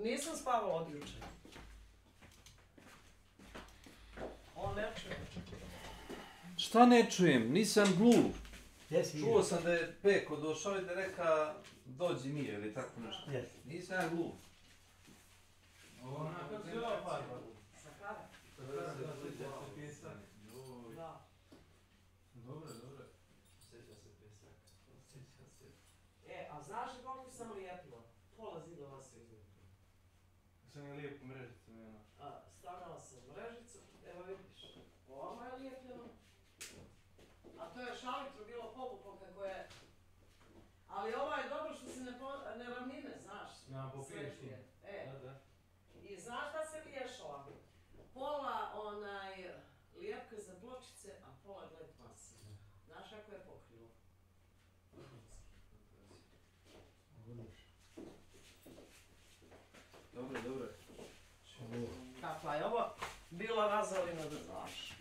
Nisam spavala od juče. On ne čuje. Šta ne čujem? Nisam glup. Jesi Čuo sam da je Peko došao i da reka dođi mi ili tako nešto. Jesi. Nisam ja glup. Ona, kako se ova farba? Sa kare? Da, sjeća se pjesak. Da. Dobro. Sjeća se pjesak. Sjeća se. A znaš li koliko sam lijepila? Pola zidova se izvukla. Sam je lijepu mrežicu nema. Stavljala sam mrežicu, evo vidiš. Ovo je lijepljeno. A to je šalitro bilo povuklo kako je... Ali ovo je dobro što se ne ravnine, znaš. Ja, popiješ ti. Da. I znaš šta se vješala? Pola lijepke za pločice, a pola gled mase. Znaš kako je pokrilo? Dobro. Kakva je ovo bila razalina da znaš.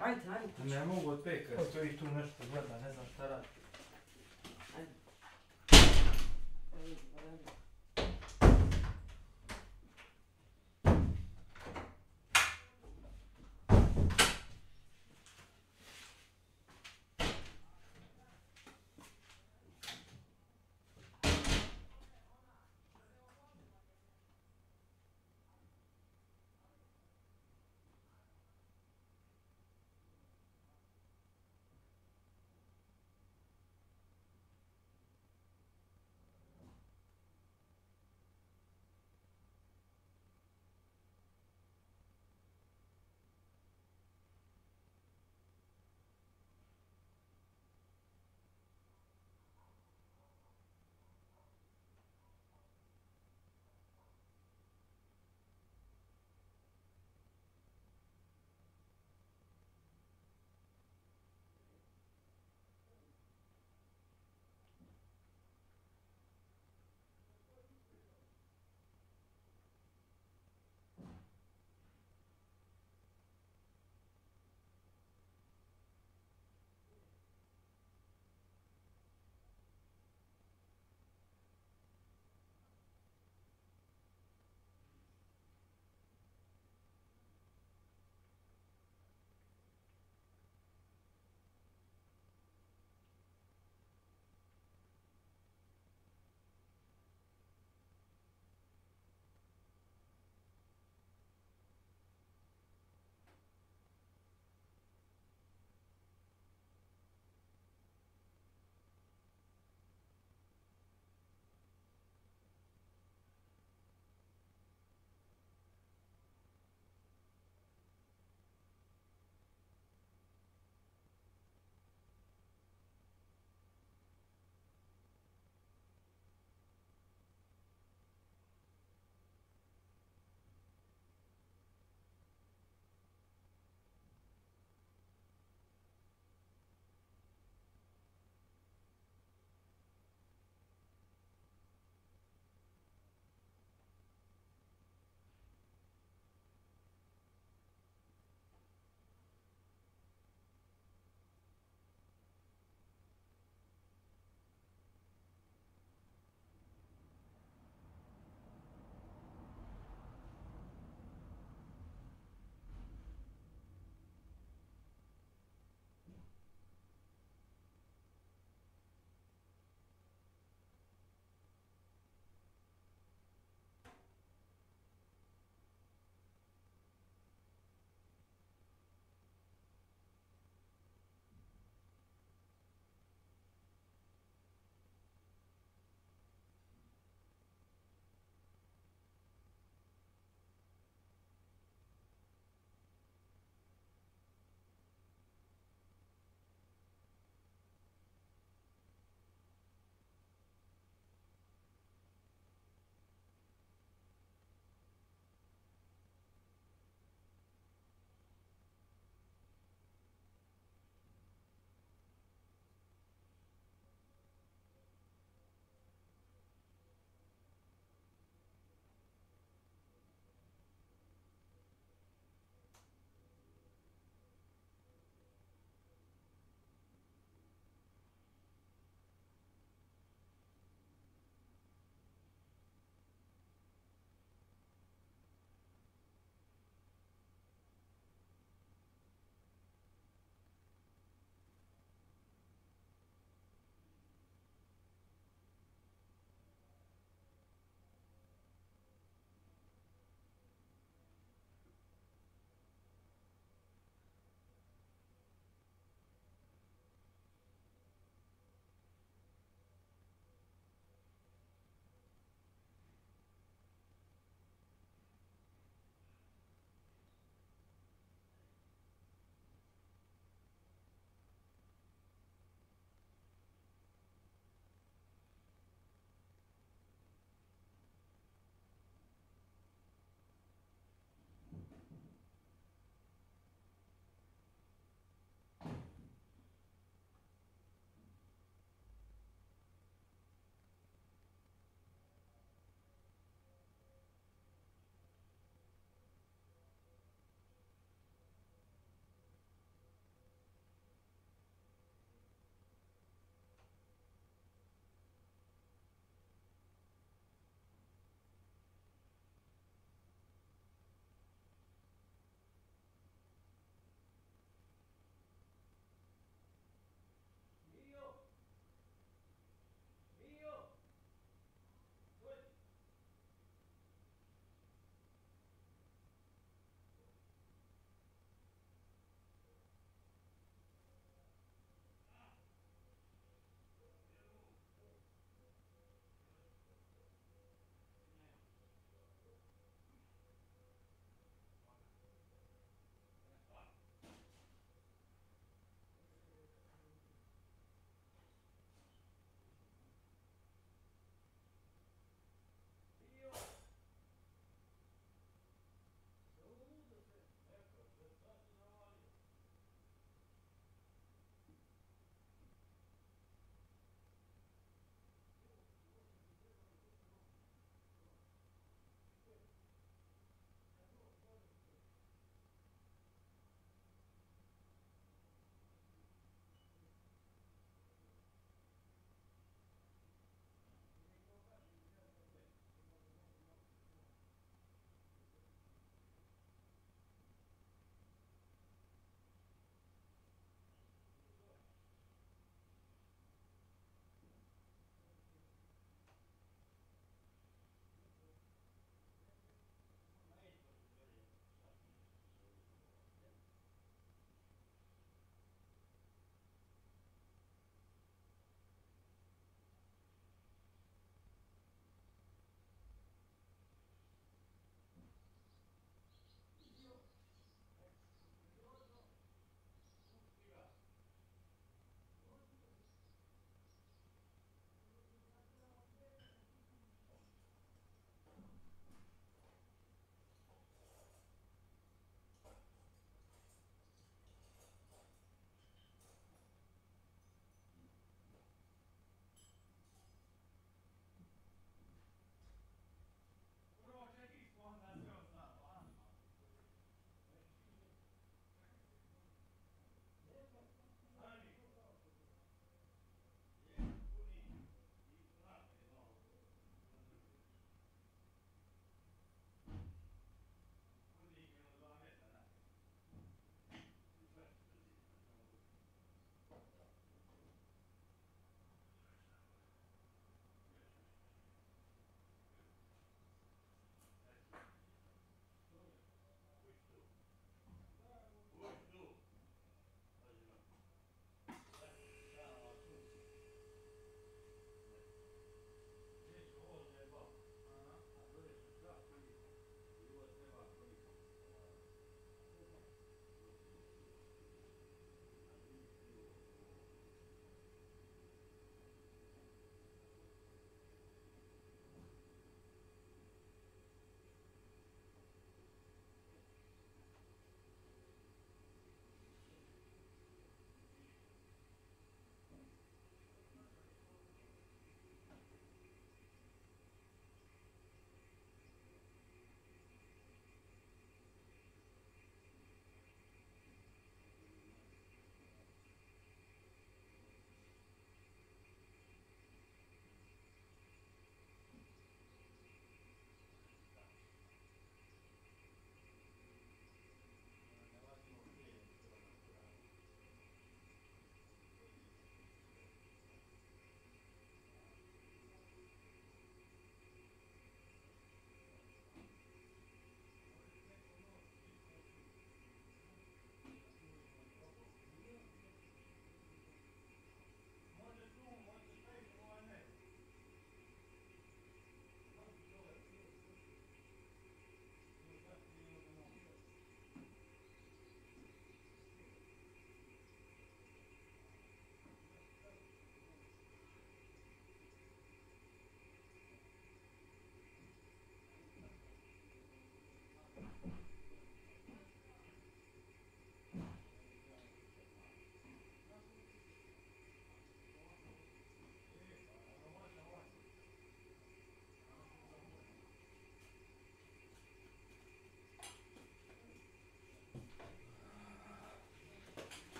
Ajde. Ne mogu od Peka. Ko to i tu nešto gleda, ne znam šta radi. Ajde.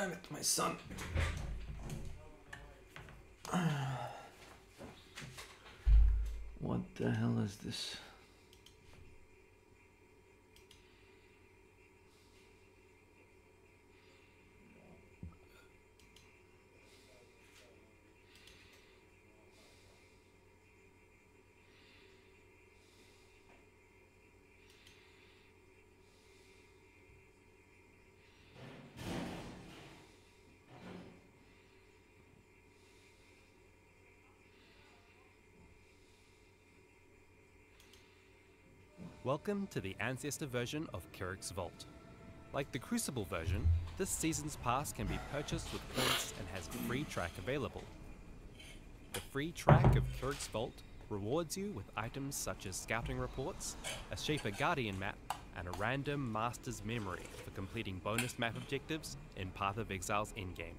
Damn it, my son. What the hell is this? Welcome to the Ancestor version of Kirik's Vault. Like the Crucible version, this season's pass can be purchased with points and has free track available. The free track of Kirik's Vault rewards you with items such as scouting reports, a Shaper Guardian map, and a random Master's Memory for completing bonus map objectives in Path of Exile's endgame.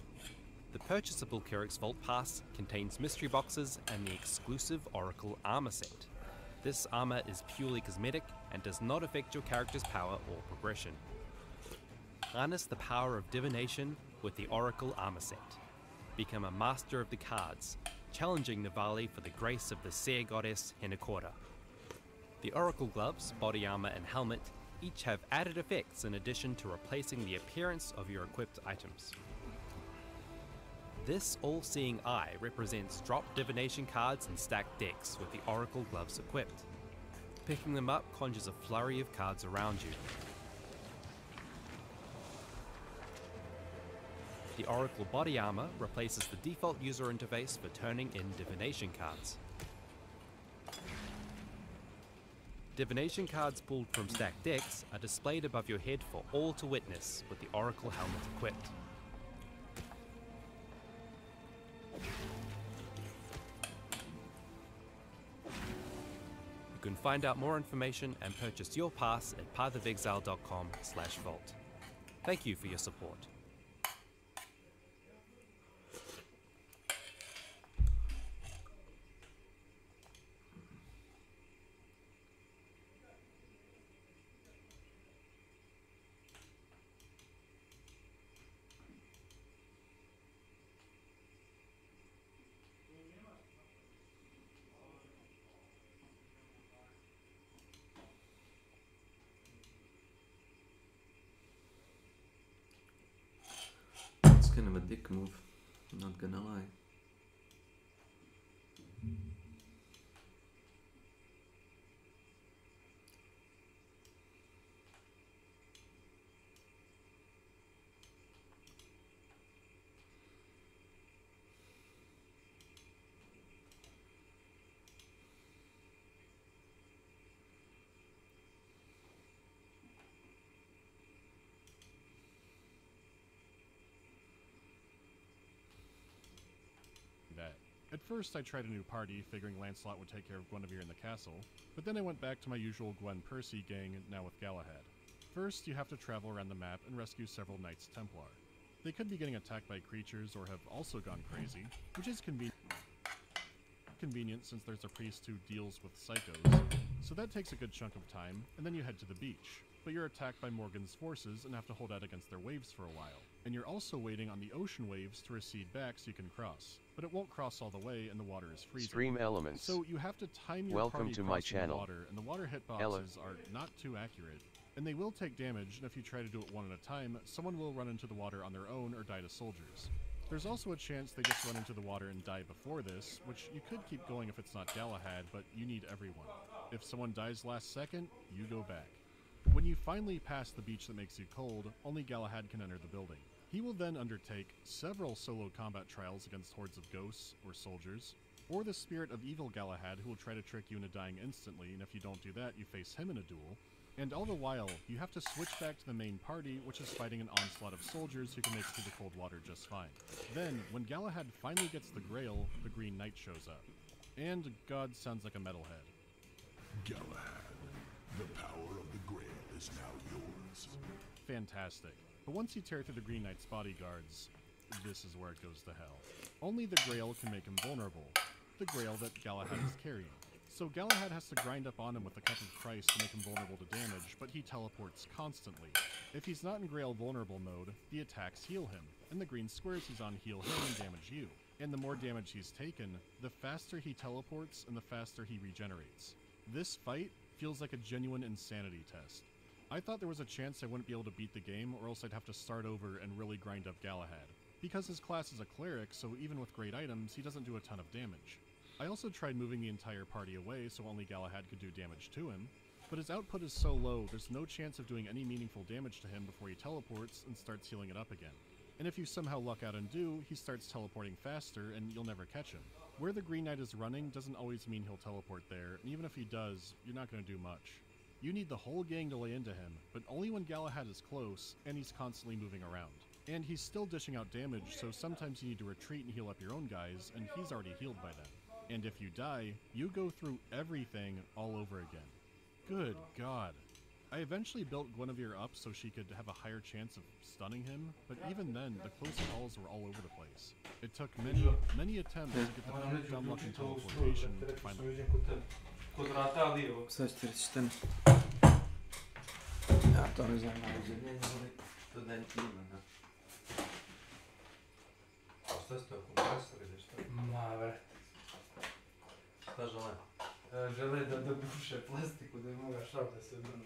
The purchasable Kirik's Vault pass contains mystery boxes and the exclusive Oracle armor set. This armor is purely cosmetic and does not affect your character's power or progression. Harness the power of divination with the Oracle armor set. Become a master of the cards, challenging Navali for the grace of the Seer goddess Henekora. The Oracle gloves, body armor, and helmet each have added effects in addition to replacing the appearance of your equipped items. This all-seeing eye represents drop divination cards and stacked decks with the Oracle gloves equipped. Picking them up conjures a flurry of cards around you. The Oracle body armor replaces the default user interface for turning in divination cards. Divination cards pulled from stacked decks are displayed above your head for all to witness with the Oracle helmet equipped. You can find out more information and purchase your pass at pathofexile.com/vault. Thank you for your support. It's kind of a dick move, not gonna lie. That. At first, I tried a new party, figuring Lancelot would take care of Guinevere in the castle, but then I went back to my usual Gwen Percy gang, now with Galahad. First, you have to travel around the map and rescue several Knights Templar. They could be getting attacked by creatures or have also gone crazy, which is convenient since there's a priest who deals with psychos, so that takes a good chunk of time, and then you head to the beach. But you're attacked by Morgan's forces and have to hold out against their waves for a while. And you're also waiting on the ocean waves to recede back so you can cross. But it won't cross all the way and the water is freezing. Stream elements. So you have to time your Welcome party to my crossing channel. the water, and the water hitboxes are not too accurate. And they will take damage, and if you try to do it one at a time, someone will run into the water on their own or die to soldiers. There's also a chance they just run into the water and die before this, which you could keep going if it's not Galahad, but you need everyone. If someone dies last second, you go back. When you finally pass the beach that makes you cold, only Galahad can enter the building. He will then undertake several solo combat trials against hordes of ghosts or soldiers, or the spirit of evil Galahad who will try to trick you into dying instantly, and if you don't do that, you face him in a duel. And all the while, you have to switch back to the main party, which is fighting an onslaught of soldiers who can make it through the cold water just fine. Then, when Galahad finally gets the Grail, the Green Knight shows up. And God sounds like a metalhead. Galahad, the power of the Grail is now yours. Fantastic. But once you tear through the Green Knight's bodyguards, this is where it goes to hell. Only the Grail can make him vulnerable. The Grail that Galahad is carrying. So Galahad has to grind up on him with the Cup of Christ to make him vulnerable to damage, but he teleports constantly. If he's not in Grail vulnerable mode, the attacks heal him, and the green squares he's on heal him and damage you. And the more damage he's taken, the faster he teleports and the faster he regenerates. This fight feels like a genuine insanity test. I thought there was a chance I wouldn't be able to beat the game, or else I'd have to start over and really grind up Galahad. Because his class is a cleric, so even with great items, he doesn't do a ton of damage. I also tried moving the entire party away so only Galahad could do damage to him, but his output is so low there's no chance of doing any meaningful damage to him before he teleports and starts healing it up again. And if you somehow luck out and do, he starts teleporting faster and you'll never catch him. Where the Green Knight is running doesn't always mean he'll teleport there, and even if he does, you're not going to do much. You need the whole gang to lay into him, but only when Galahad is close, and he's constantly moving around. And he's still dishing out damage, so sometimes you need to retreat and heal up your own guys, and he's already healed by then. And if you die, you go through everything all over again. Good God. I eventually built Guinevere up so she could have a higher chance of stunning him, but even then, the close calls were all over the place. It took many attempts to get the perfect unlock and teleportation to find Kod vrata ali evo. Sad ćete reći šta ne. Ja to ne znam, ali to da ima, da. Šta ste, kompresor ili šta? Ma, vrati. Šta žele? Žele da buše plastiku, da moga šav da se obrnu.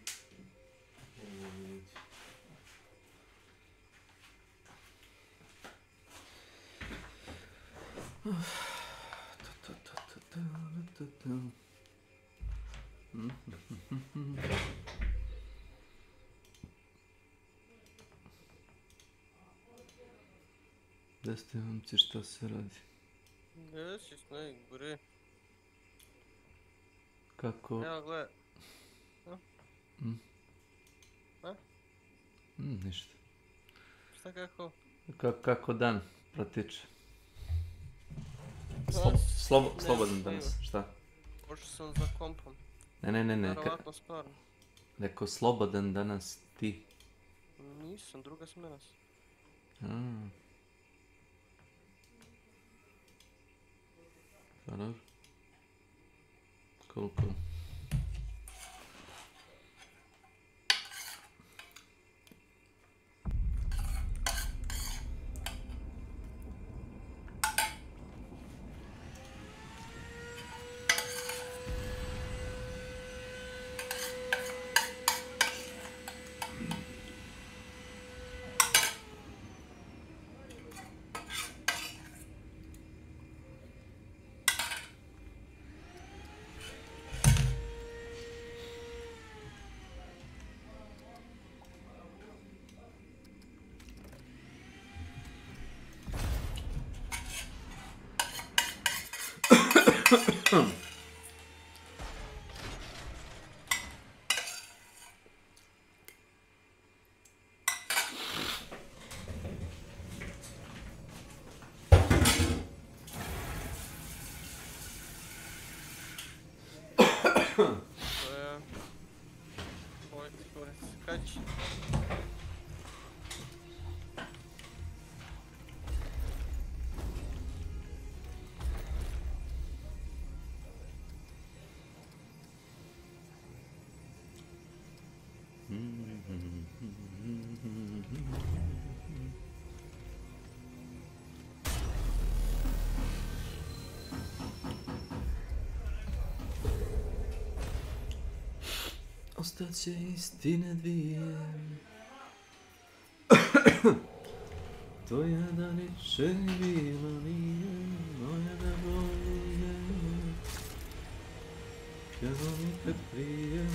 Da ste momci, šta se radi? Jesi, sneg, bre. Kako? Evo, gledaj. Ništa. Šta kako? Kako dan protiče? Danas Slobodan danas, šta? Pošao sam za kompom. Ne. Verovatno stvarno. Neko slobodan danas ti. Nisam, druga smjena Pa dobro. Cool. Kaç? Ostaće istine dvije. Tvoja da niče bilo nije, moja da bolje, kao nikad prije.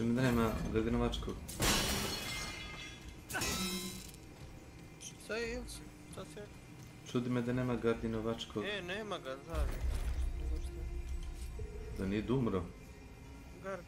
Čemu da nema Gaganovačkog? Šta je Ilce? Šta si rekao? Čudi me da nema Gardinovačkog. Nema ga, zavi. Da nije umro. Gard.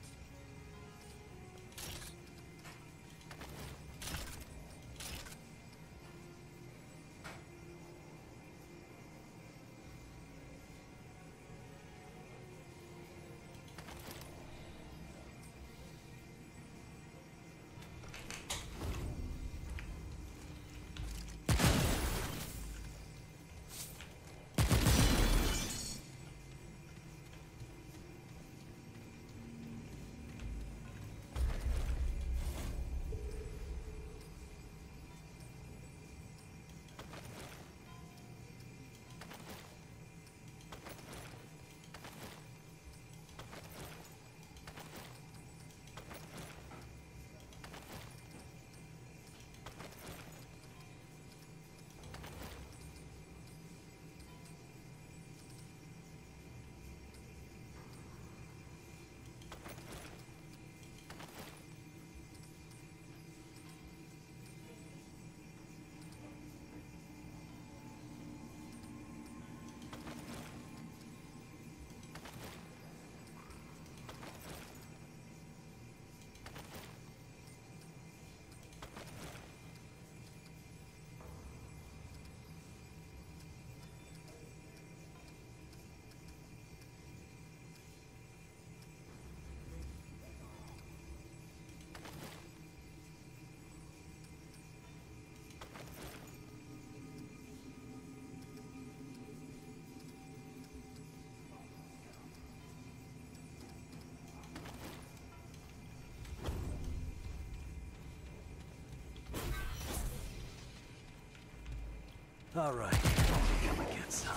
All right, here we get some.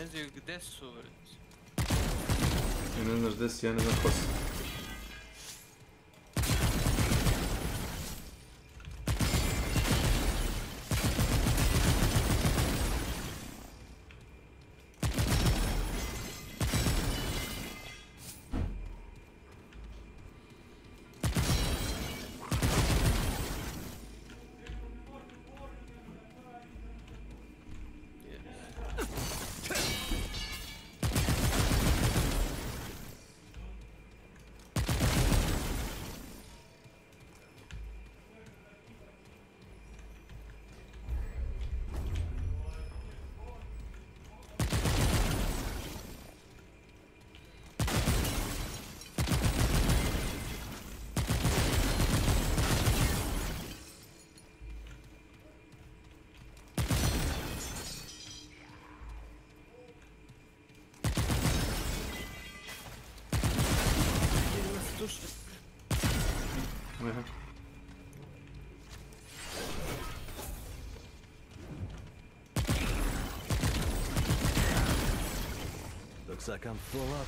Ne znaju gde su, bre. Ti ne znaš gdje si, ja ne znam ko si. Aha. Looks like I'm full up.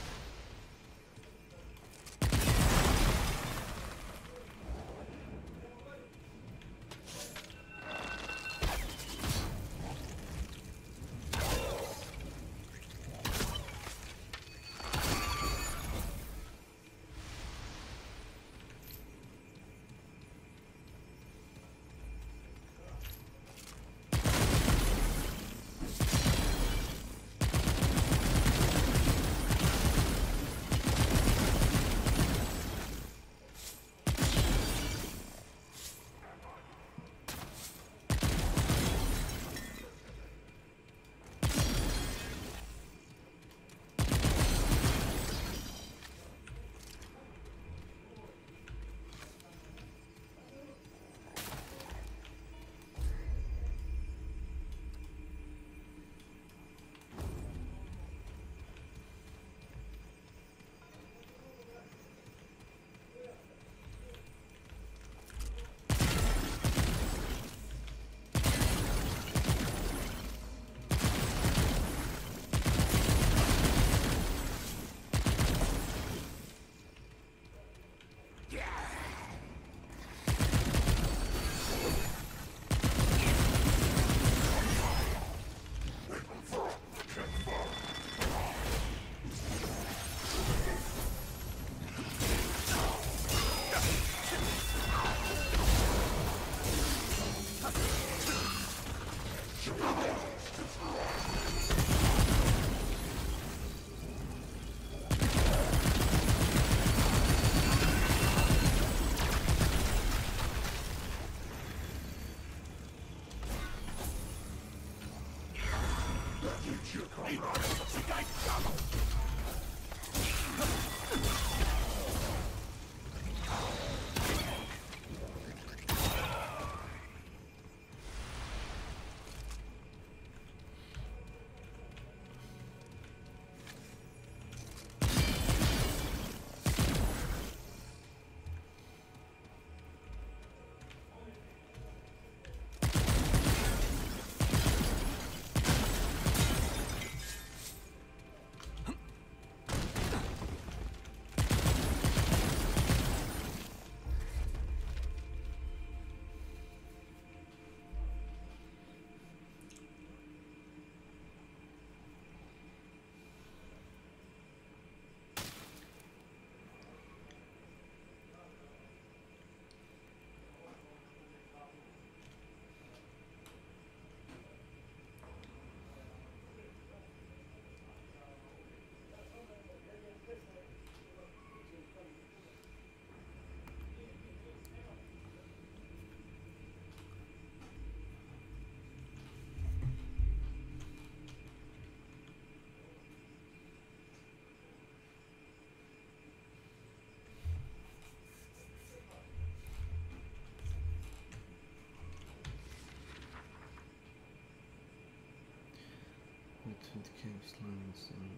Between the caves, lines, and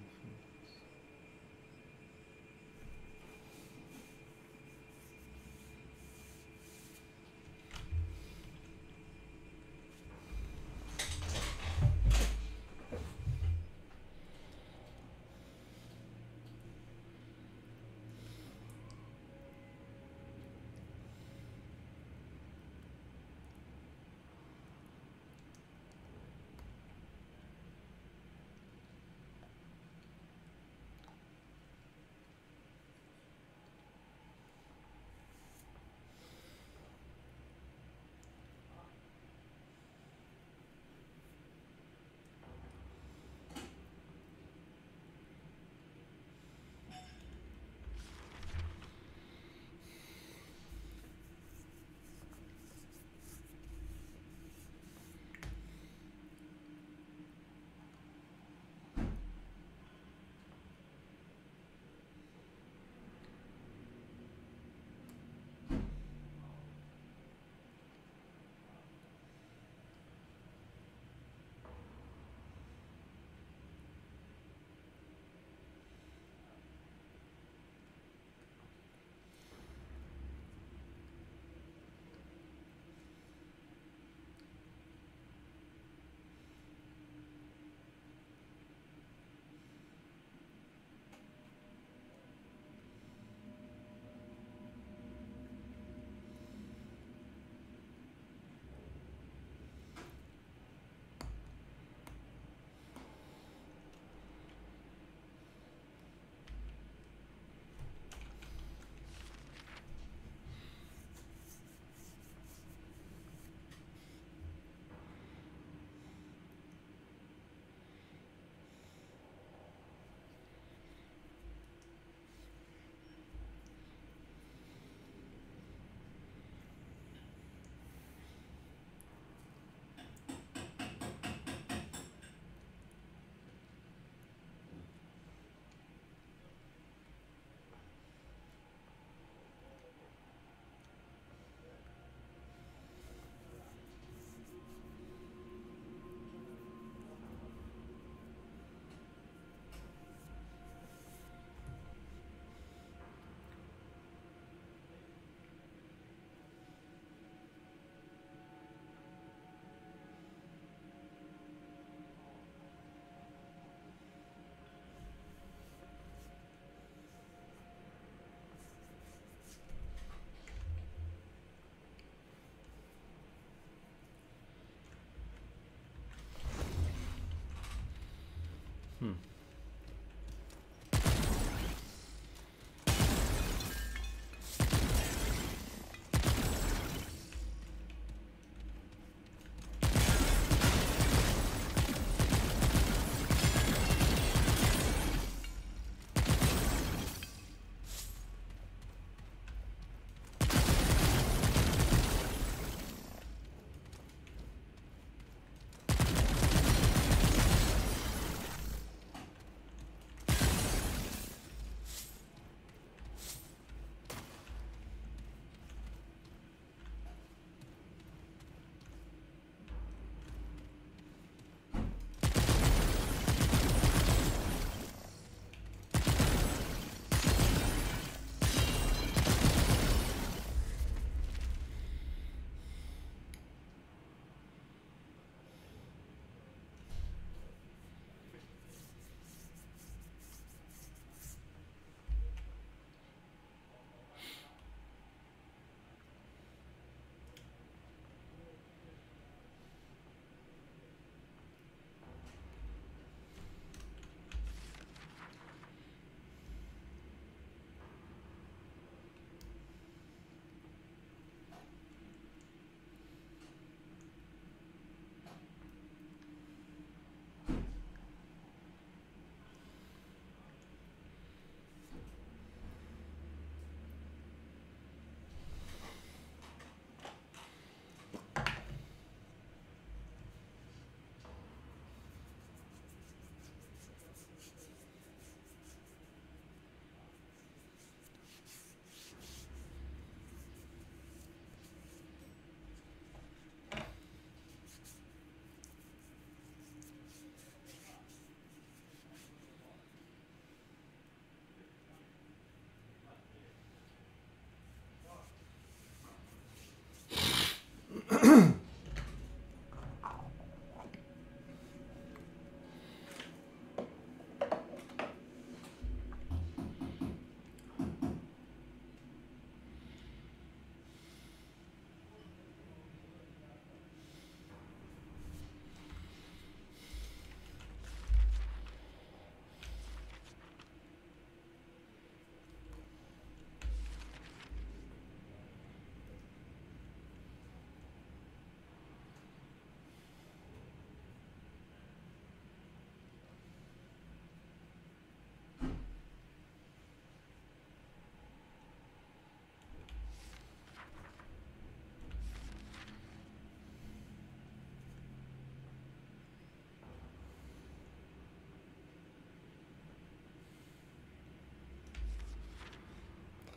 Hmm.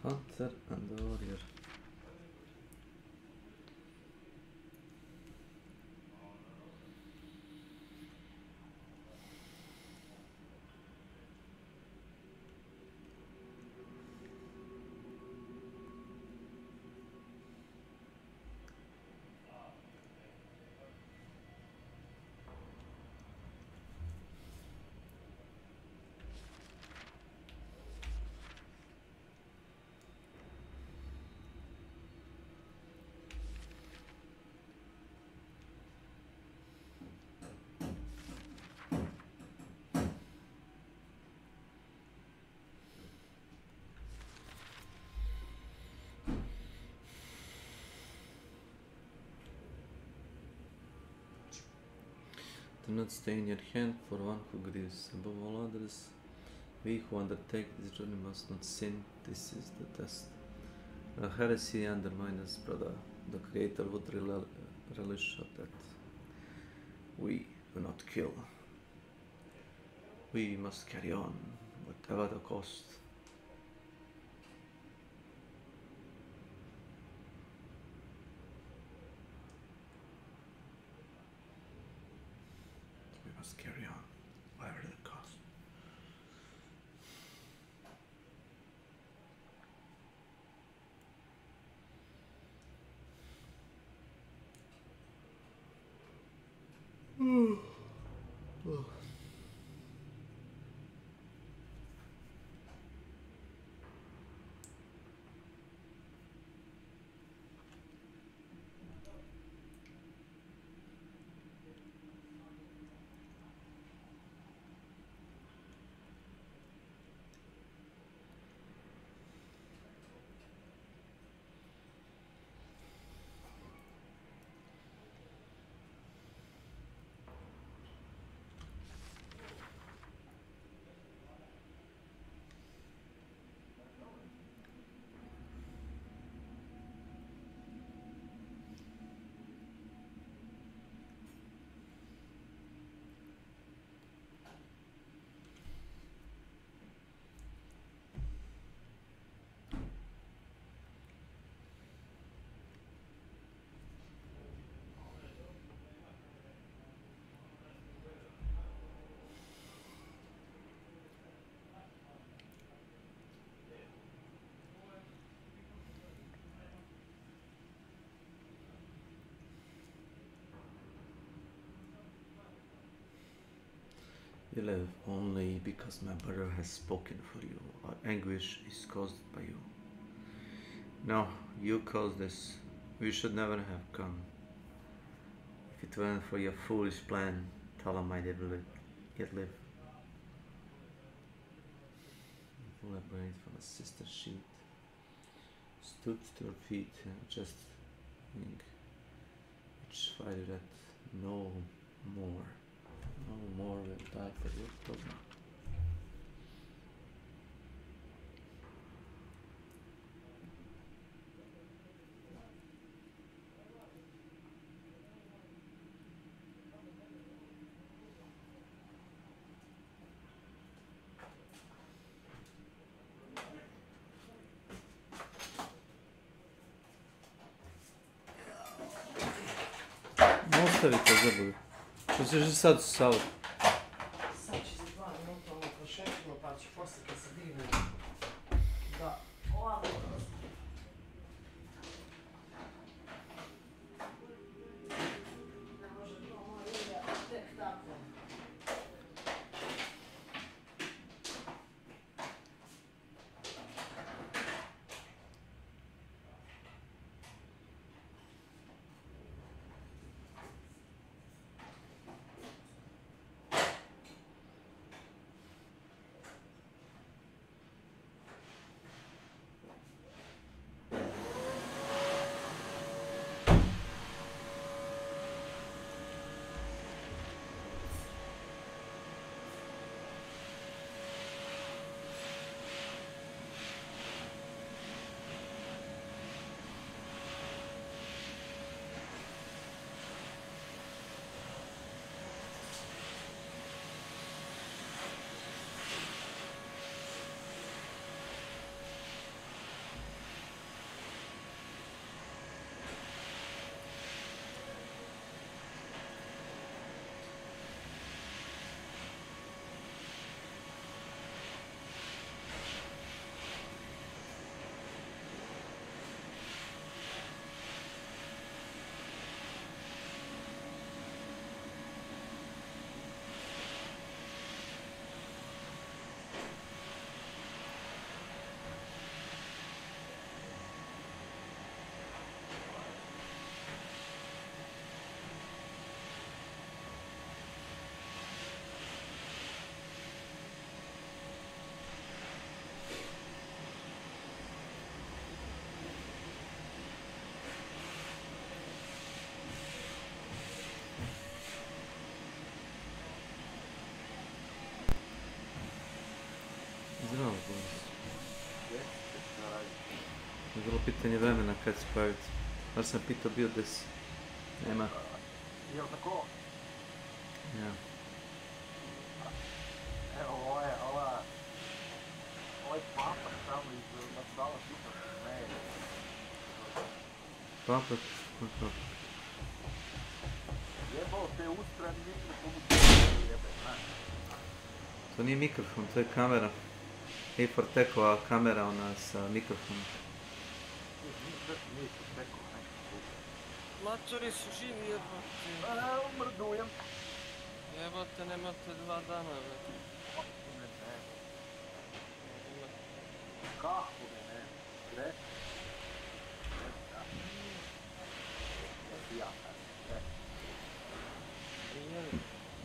Hunter and the warrior. Do not stay in your hand for one who grieves above all others. We who undertake this journey must not sin. This is the test. A heresy undermines brother. The Creator would relish of that. We do not kill. We must carry on, whatever the cost. We must carry on, whatever the cost. You live only because my brother has spoken for you. Our anguish is caused by you. No, you caused this. We should never have come. If it weren't for your foolish plan, Tala might yet live. Pull a braid from a sister sheet. Stood to her feet and just which fighted that no more will die for your dogma. Ostavi to zabude. Što ćeš i sad salat? Sad će za 2 minuta ovo prošećemo, pa ću poslije kad se divim da ovako ne može to moje ide tek tako. Zdravo, Boris. Je bilo pitanje vremena kad se pojaviti. Baš sam pitao bio da si. Nema. Jel tako? Ja. Evo, ovaj papak tamo iz Marsala pita se ne. Papak? Koji papak? Jebao te ustrani mikrofon jebe, znaš. To nije mikrofon, to je kamera. A4-tekova kamera, ona sa mikrofonom. Nije tekova, nekako. Mačari su živi jebote. Umrdujem. Jebote, nemate 2 dana, već. Ne. Kako ne? Gre?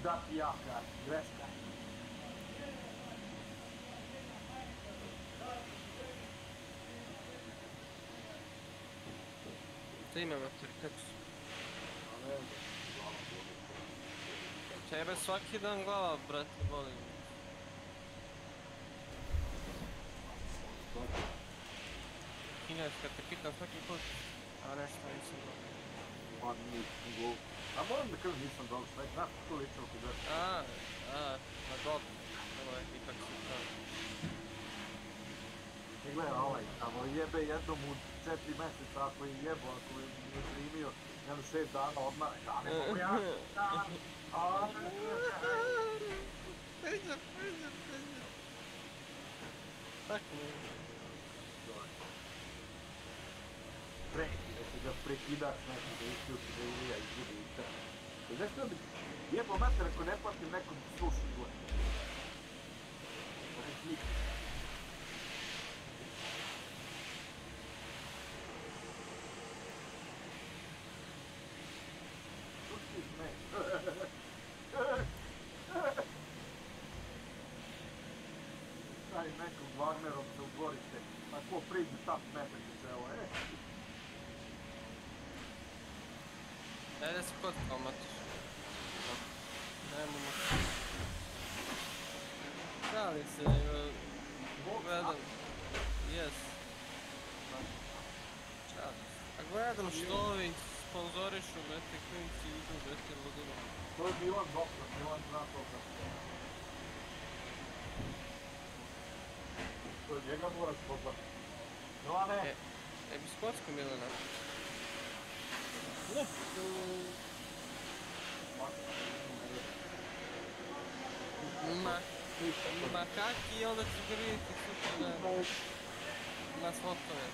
Da ti ja kažem, greška. Šta ima mater, kako su? Tebe svaki dan glava, brate, boli. Kineska, te pitam svaki put, a nešto nisam dobro. Pa nisam gol. A moram da kažem nisam dobro, šta je, znaš što ličilo kod vrsta? Pa dobro, ovo je ipak se to. I gleda ovaj, tamo jebe jednom u 4 mjeseca, ako je jebo, ako je nije primio, jedno 6 dana odmah, da ne mogu ja, Pejza. Tako ne. Da se ga prekidaš nešto, da isključi, da ulija, izgubi i tako. I znaš što bi, jebo mater, ako ne platim nekom sluši gore. Taj nekog Wagnerom se u dvorište, a ko priđe tap metati se, evo, Ajde se kockao, Matoš. Nemo šalim se, gledam. Jes. Šalim se. A gledam što ovi sponzorišu, brete, klinci idu, brete, ludilo. To je Milan doktor, Milan zna toga. To njega moraš pogledati. Milane! Bi skocko Milana. Ma kaki i onda ću ga vidjeti sutra na slotove.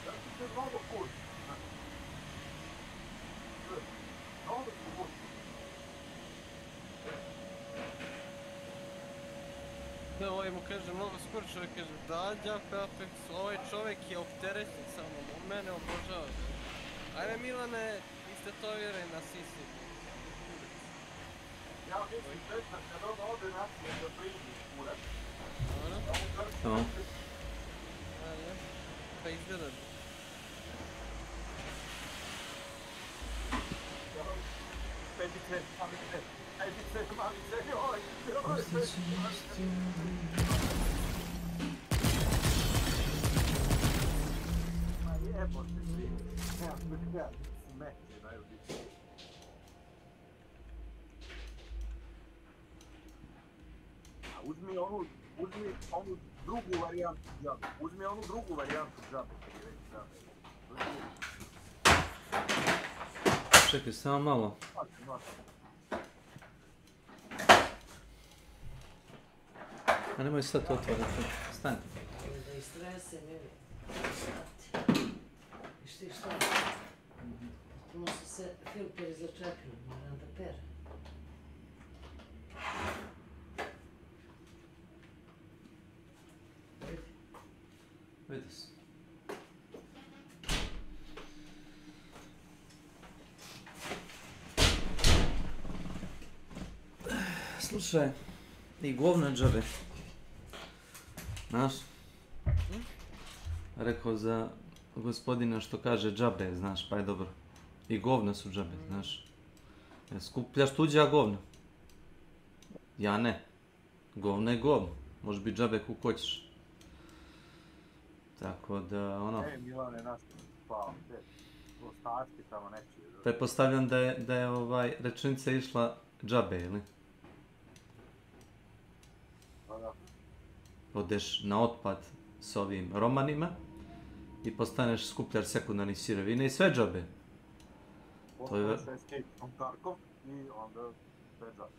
Da ti se mnogo kući. Mnogo su kući. Ovaj mu kaže mnogo skoro, čovjek kaže da, djako, Apex, ovaj čovjek je opterećen sa mnom, on mene obožava. Ajde Milane, istetoviraj na sisi. Ja mislim Petar, kad on ode nacije da primi kurat. Dobro? Samo. Ajde, pa izgleda. Peđice, mamice, peđice, mamice, joj, ma jebote svi, nemam sve gledam, smeće najluđe. Uzmi onu drugu varijantu džabe. Uzmi onu drugu varijantu džabe. Čekaj, samo malo. A nemoj sad to otvoriti. Stani. Da istrese, ne vidi. Viš ti šta? Tamo su se filteri začepili, moram da pere. Vidi se. Slušaj, i govna džabe. Znaš? Rekao za gospodina što kaže džabe, znaš, pa je dobro. I govna su džabe, znaš. Skupljaš tuđa govna. Ja ne. Govna je govna. Može biti džabe kako hoćeš. Tako da, ono... Milane, naš spao, te ostatke tamo nečije. Pretpostavljam da je rečenica išla džabe, ili? Pa da. Odeš na otpad s ovim romanima i postaneš skupljar sekundarnih sirovina i sve džabe. Postaneš Escape from Tarkov i onda sve džabe.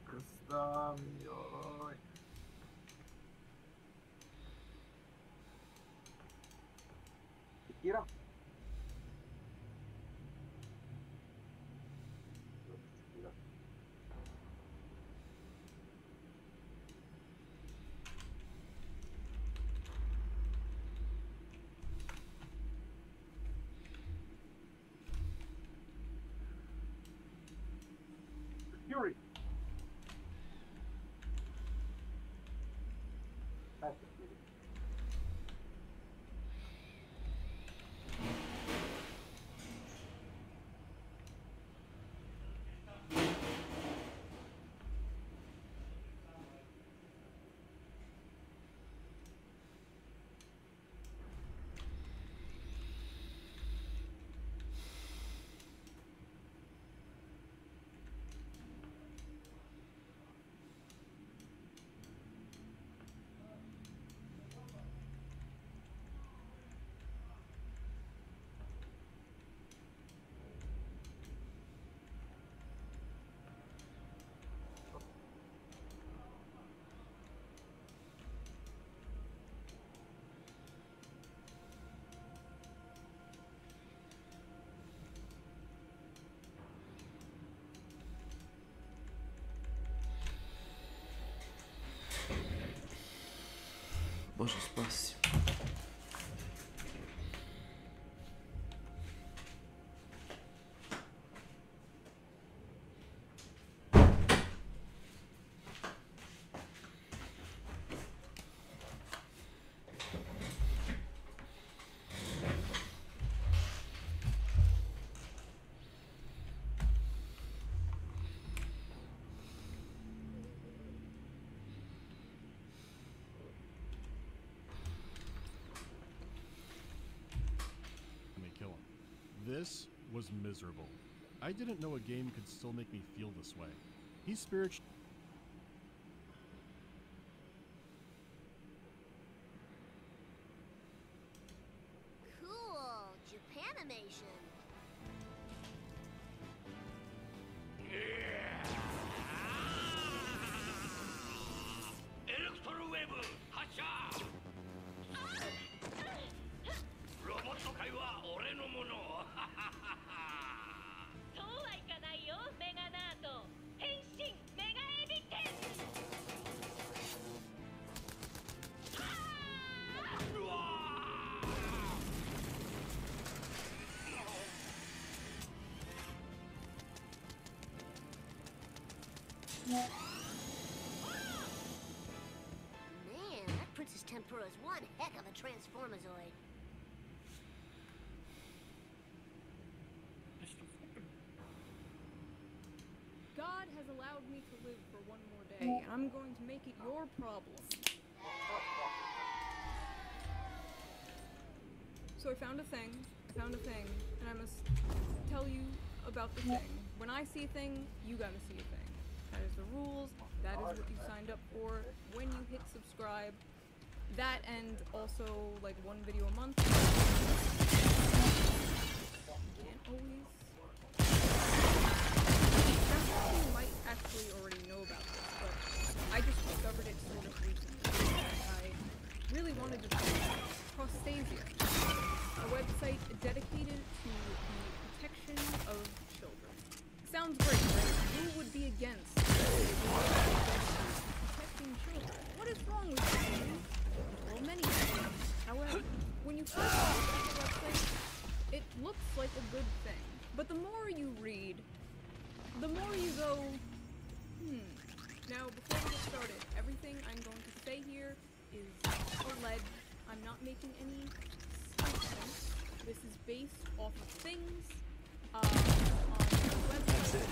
Krsta mi, joj. Kira? Fury. That's a Fury. Bože spasi. This was miserable. I didn't know a game could still make me feel this way. He's spiritual. Cool, Japanimation. Man, that Princess Tempura is one heck of a transformazoid. God has allowed me to live for one more day, and I'm going to make it your problem. So I found a thing, and I must tell you about the thing. When I see a thing, you gotta see a thing. That is the rules, that is what you signed up for when you hit subscribe. That and also like one video a month. You can't always. Now, you might actually already know about this, but I just discovered it sort of recently. I really wanted to see Prostasia, a website dedicated to the protection of children. Sounds great, right? Who would be against protecting children? What is wrong with you? Well, many things. However, when you first look at the website, it looks like a good thing. But the more you read, the more you go, Now, before we get started, everything I'm going to say here is alleged. I'm not making any statements. This is based off of things on the website.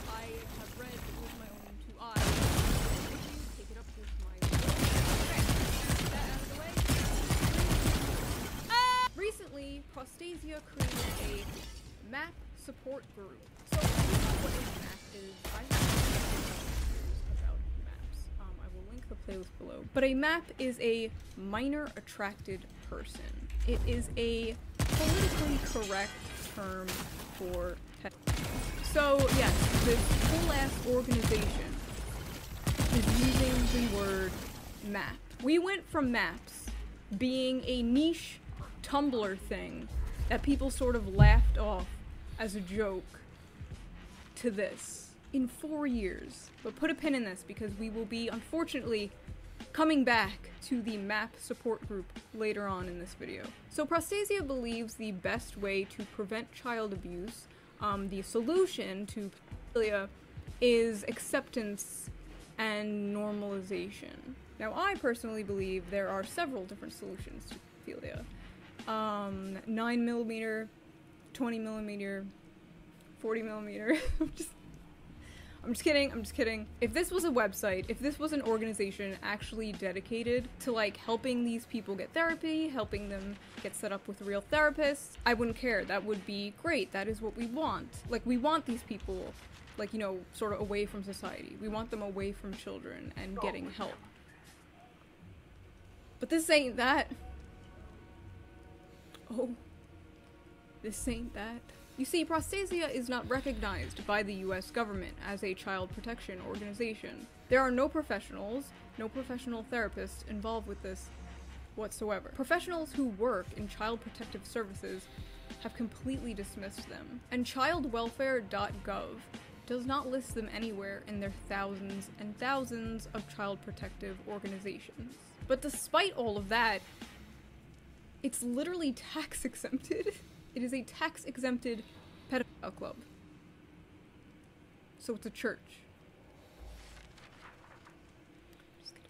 I have read with my own two eyes. Take it up with my okay. That out of the way. Recently, Prostasia created a map support group. So, what a map is, I have about maps. I will link the playlist below. But a map is a minor attracted person. It is a politically correct term for so yes, this whole ass organization is using the word map. We went from maps being a niche Tumblr thing that people sort of laughed off as a joke to this in 4 years. But put a pin in this because we will be, unfortunately, coming back to the map support group later on in this video. So Prostasia believes the best way to prevent child abuse, the solution to pedophilia, is acceptance and normalization. Now I personally believe there are several different solutions to pedophilia. 9mm, 20mm, 40mm. I'm just kidding. If this was a website, if this was an organization actually dedicated to like helping these people get therapy, helping them get set up with real therapists, I wouldn't care. That would be great. That is what we want. Like, we want these people, like, you know, sort of away from society. We want them away from children and getting help. But this ain't that. Oh, this ain't that. You see, Prostasia is not recognized by the US government as a child protection organization. There are no professional therapists involved with this whatsoever. Professionals who work in child protective services have completely dismissed them. And childwelfare.gov does not list them anywhere in their thousands and thousands of child protective organizations. But despite all of that, it's literally tax exempted. It is a tax exempted pedophile club. So it's a church. Just kidding.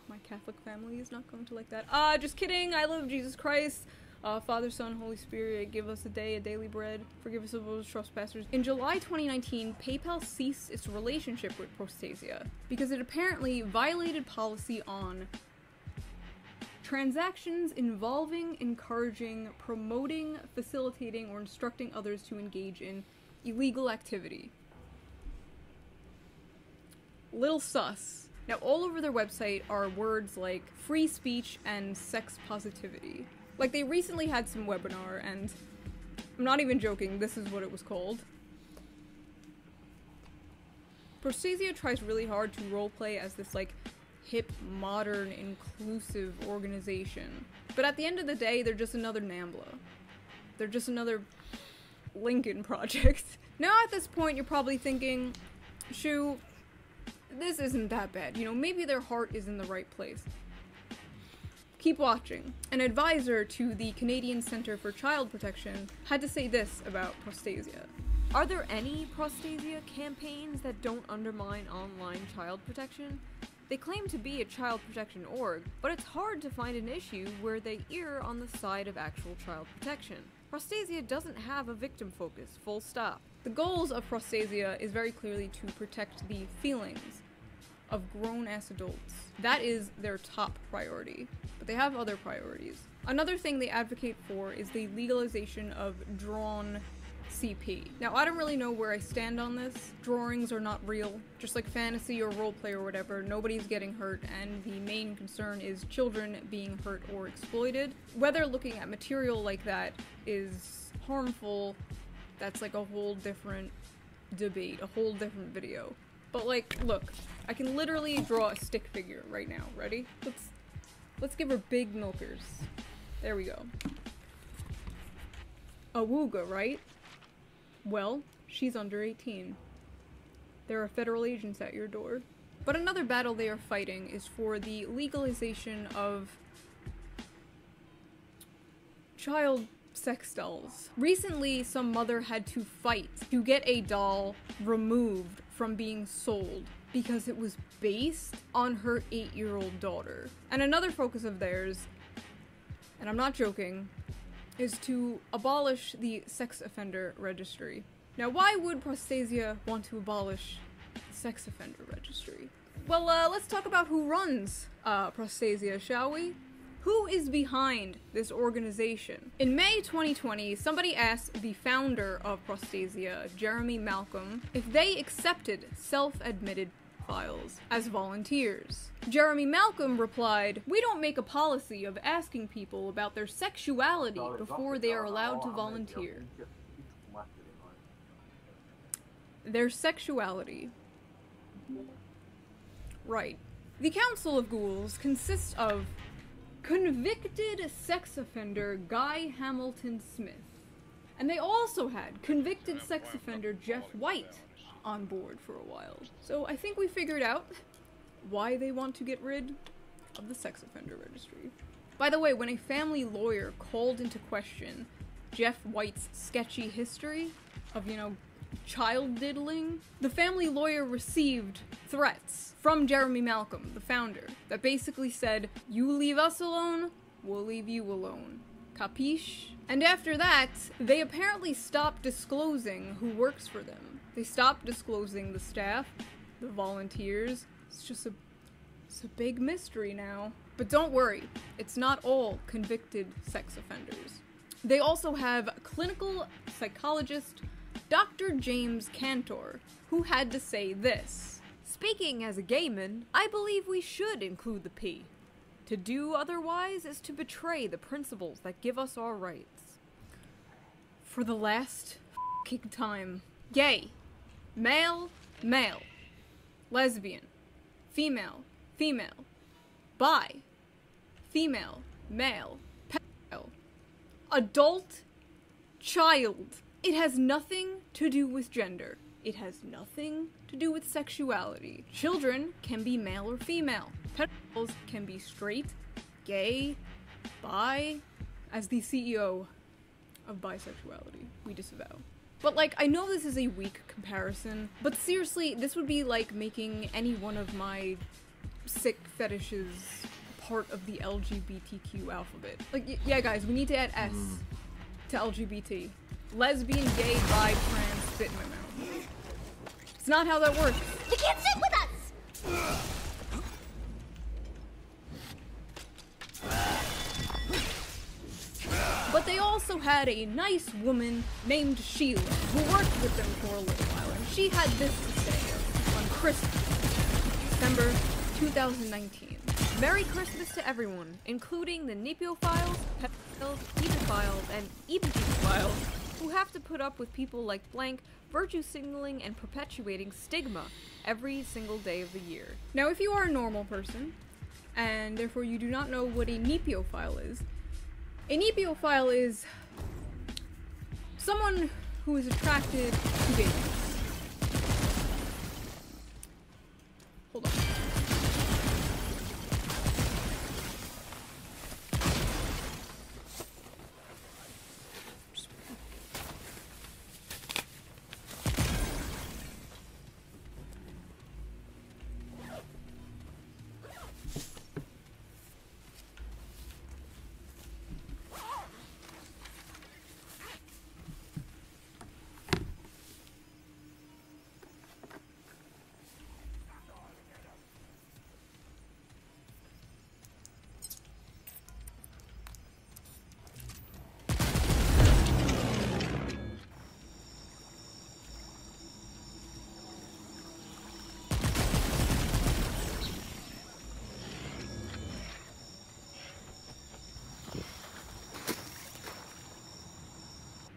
My Catholic family is not going to like that. Just kidding. I love Jesus Christ. Father, Son, Holy Spirit, give us a daily bread. Forgive us of those trespassers. In July 2019, PayPal ceased its relationship with Prostasia because it apparently violated policy on transactions involving, encouraging, promoting, facilitating, or instructing others to engage in illegal activity. Little sus. Now, all over their website are words like free speech and sex positivity. Like, they recently had some webinar, and I'm not even joking, this is what it was called. Prostasia tries really hard to roleplay as this, like, hip, modern, inclusive organization. But at the end of the day, they're just another NAMBLA. They're just another Lincoln project. Now, at this point, you're probably thinking, shoo, this isn't that bad. You know, maybe their heart is in the right place. Keep watching. An advisor to the Canadian Centre for Child Protection had to say this about Prostasia. Are there any Prostasia campaigns that don't undermine online child protection? They claim to be a child protection org, but it's hard to find an issue where they err on the side of actual child protection. Prostasia doesn't have a victim focus, full stop. The goals of Prostasia is very clearly to protect the feelings of grown-ass adults. That is their top priority, but they have other priorities. Another thing they advocate for is the legalization of drawn CP. Now, I don't really know where I stand on this. Drawings are not real. Just like fantasy or roleplay or whatever, nobody's getting hurt, and the main concern is children being hurt or exploited. Whether looking at material like that is harmful, that's like a whole different debate, a whole different video. But like, look, I can literally draw a stick figure right now. Ready? Let's give her big milkers. There we go. Awooga, right? Well, she's under 18. There are federal agents at your door. But another battle they are fighting is for the legalization of child sex dolls. Recently, some mother had to fight to get a doll removed from being sold because it was based on her 8-year-old daughter. And another focus of theirs, and I'm not joking, is to abolish the sex offender registry. Now, why would Prostasia want to abolish the sex offender registry? Well, let's talk about who runs Prostasia, shall we? Who is behind this organization? In May 2020, somebody asked the founder of Prostasia, Jeremy Malcolm, if they accepted self-admitted pedophiles as volunteers. Jeremy Malcolm replied, "We don't make a policy of asking people about their sexuality before they are allowed to volunteer." Their sexuality. Right. The Council of Ghouls consists of convicted sex offender Guy Hamilton Smith. And they also had convicted sex offender Jeff White on board for a while. So I think we figured out why they want to get rid of the sex offender registry. By the way, when a family lawyer called into question Jeff White's sketchy history of, child diddling, the family lawyer received threats from Jeremy Malcolm, the founder, that basically said, "You leave us alone, we'll leave you alone. Capiche?" And after that, they apparently stopped disclosing who works for them. They stopped disclosing the staff, the volunteers. It's a big mystery now. But don't worry, it's not all convicted sex offenders. They also have clinical psychologist Dr. James Cantor, who had to say this. "Speaking as a gay man, I believe we should include the P. To do otherwise is to betray the principles that give us our rights." For the last f***ing time. Gay. Male. Male. Lesbian. Female. Female. Bi. Female. Male. Pedophile. Adult. Child. It has nothing to do with gender. It has nothing to do with sexuality. Children can be male or female. Pedophiles can be straight, gay, bi. As the CEO of bisexuality, we disavow. But like, I know this is a weak comparison, but seriously, this would be like making any one of my sick fetishes part of the LGBTQ alphabet. Like, yeah guys, we need to add S to LGBT. Lesbian, gay, bi, trans, spit in my mouth. It's not how that works. You can't sit with us! But they also had a nice woman named Sheila who worked with them for a little while, and she had this to say on Christmas, December 2019. Merry Christmas to everyone, including the Nepiophiles, pedophiles, pedophiles, and even pedophiles, who have to put up with people like blank, virtue signaling and perpetuating stigma every single day of the year. Now, if you are a normal person, and therefore you do not know what a Nepiaphile is, a Nepiaphile is someone who is attracted to babies. Hold on.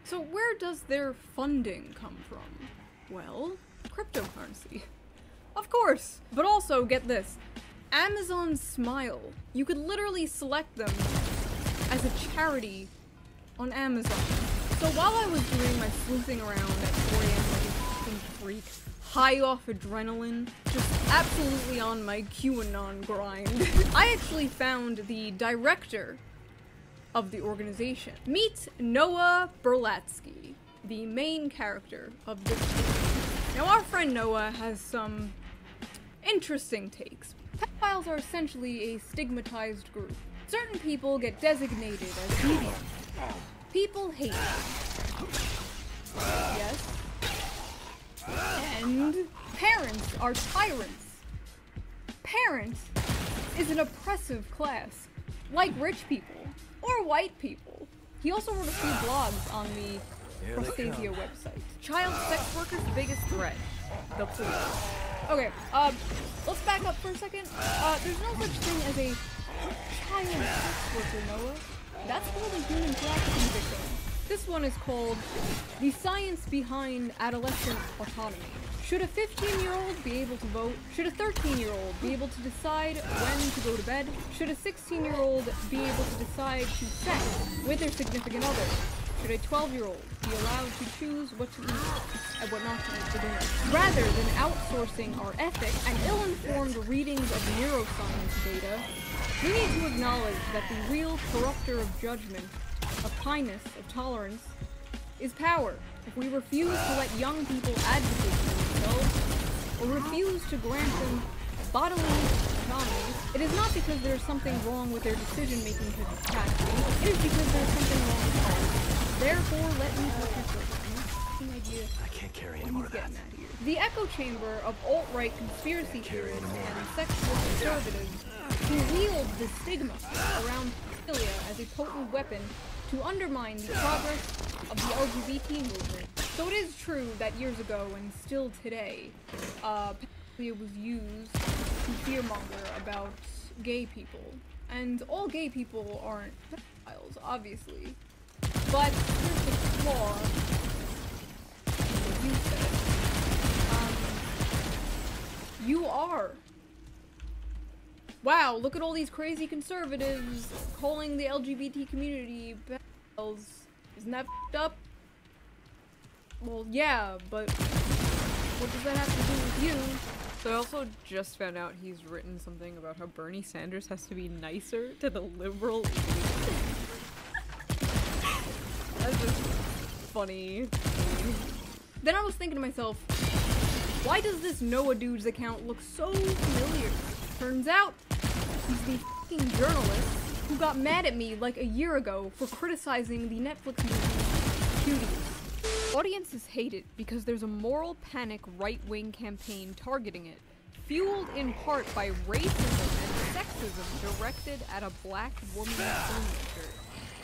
So where does their funding come from? Well, cryptocurrency. Of course! But also, get this. Amazon Smile. You could literally select them as a charity on Amazon. So while I was doing my sleuthing around at 4 a.m. like a fucking freak, high off adrenaline, just absolutely on my QAnon grind, I actually found the director of the organization. Meet Noah Berlatsky, the main character of this game. Now our friend Noah has some interesting takes. Pedophiles are essentially a stigmatized group. Certain people get designated as deviants. People hate them. Yes. And parents are tyrants. Parents is an oppressive class, like rich people. Or white people. He also wrote a few blogs on the Prostasia website. Child sex workers' biggest threat. The police. Okay, let's back up for a second. There's no such thing as a child sex worker, Noah. That's called a human trafficking victim. This one is called The Science Behind Adolescent Autonomy. Should a 15-year-old be able to vote? Should a 13-year-old be able to decide when to go to bed? Should a 16-year-old be able to decide to sex with their significant other? Should a 12-year-old be allowed to choose what to eat and what not to eat for dinner? Rather than outsourcing our ethic and ill-informed readings of neuroscience data, we need to acknowledge that the real corrupter of judgment, of kindness, of tolerance, is power. If we refuse to let young people advocate for themselves, or refuse to grant them bodily autonomy, it is not because there is something wrong with their decision-making capacity, it is because there is something wrong with ours. Therefore, let me touch your children. Idea I can't carry any more of that. The echo chamber of alt-right conspiracy theorists and sexual conservatives who wield the stigma around pedophilia as a potent weapon to undermine the progress of the LGBT movement. So it is true that years ago, and still today, pedophilia was used to fearmonger about gay people. And all gay people aren't pedophiles, obviously. But here's the flaw in what you said. You are. Wow, look at all these crazy conservatives calling the LGBT community pedophiles. Isn't that f***ed up? Well, yeah, but what does that have to do with you? So I also just found out he's written something about how Bernie Sanders has to be nicer to the liberal elite. That's just funny to me. Then I was thinking to myself, why does this Noah dude's account look so familiar? Turns out, he's the fucking journalist who got mad at me like a year ago for criticizing the Netflix movie Cuties. Audiences hate it because there's a moral panic right-wing campaign targeting it, fueled in part by racism and sexism directed at a black woman filmmaker.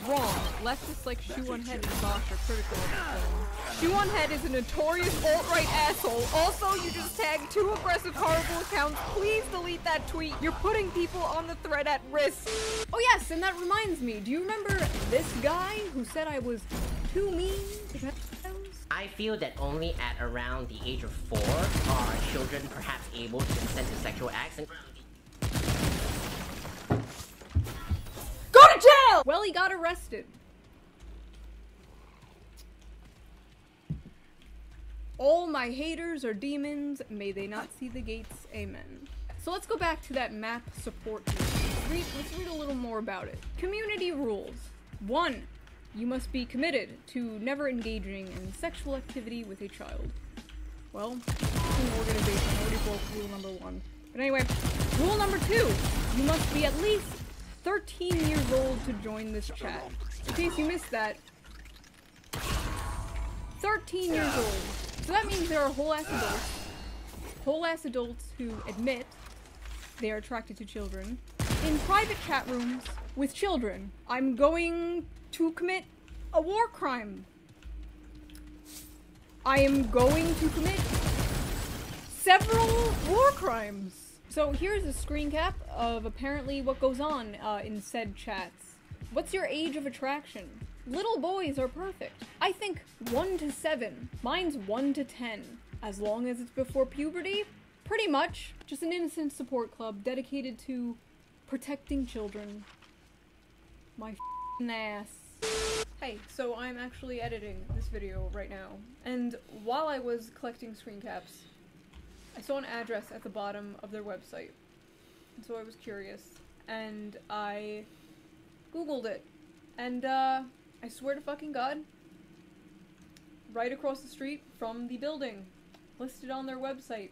Wrong. Leftists like Shoe on Head and Bosch are critical of the film. Shoe on Head is a notorious alt-right asshole. Also, you just tagged 2 aggressive, horrible accounts. Please delete that tweet. You're putting people on the thread at risk. Oh yes, and that reminds me. Do you remember this guy who said I was too mean to pedos? I feel that only at around the age of 4 are children perhaps able to consent to sexual acts and go to jail! Well, he got arrested. All my haters are demons, may they not see the gates, amen. So let's go back to that map support group. Let's read a little more about it. Community rules. 1. You must be committed to never engaging in sexual activity with a child. Well, an organization already broke rule number 1. But anyway, rule number 2. You must be at least 13 years old to join this chat. In case you missed that, 13 years old. So that means there are whole ass adults who admit they are attracted to children in private chat rooms with children. I'm going to commit a war crime. I am going to commit several war crimes. So here's a screen cap of apparently what goes on in said chats. What's your age of attraction? Little boys are perfect. I think 1 to 7. Mine's 1 to 10. As long as it's before puberty, pretty much. Just an innocent support club dedicated to protecting children. My f***ing ass. Hey, so I'm actually editing this video right now. And while I was collecting screen caps, I saw an address at the bottom of their website, and so I was curious, and I googled it, and I swear to fucking God, right across the street from the building, listed on their website,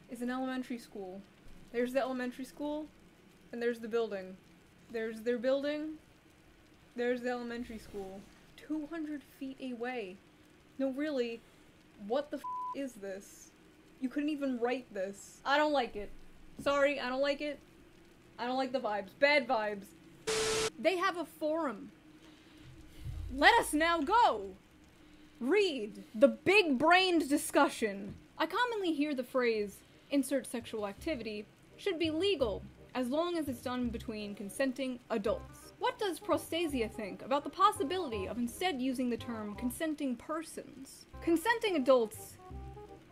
is an elementary school. There's the elementary school, and there's the building. There's their building, there's the elementary school. 200 feet away. No, really, what the f*** is this? You couldn't even write this. I don't like it. Sorry, I don't like it. I don't like the vibes. Bad vibes. They have a forum. Let us now go. Read the big-brained discussion. I commonly hear the phrase, insert sexual activity, should be legal, as long as it's done between consenting adults. What does Prostasia think about the possibility of instead using the term consenting persons? Consenting adults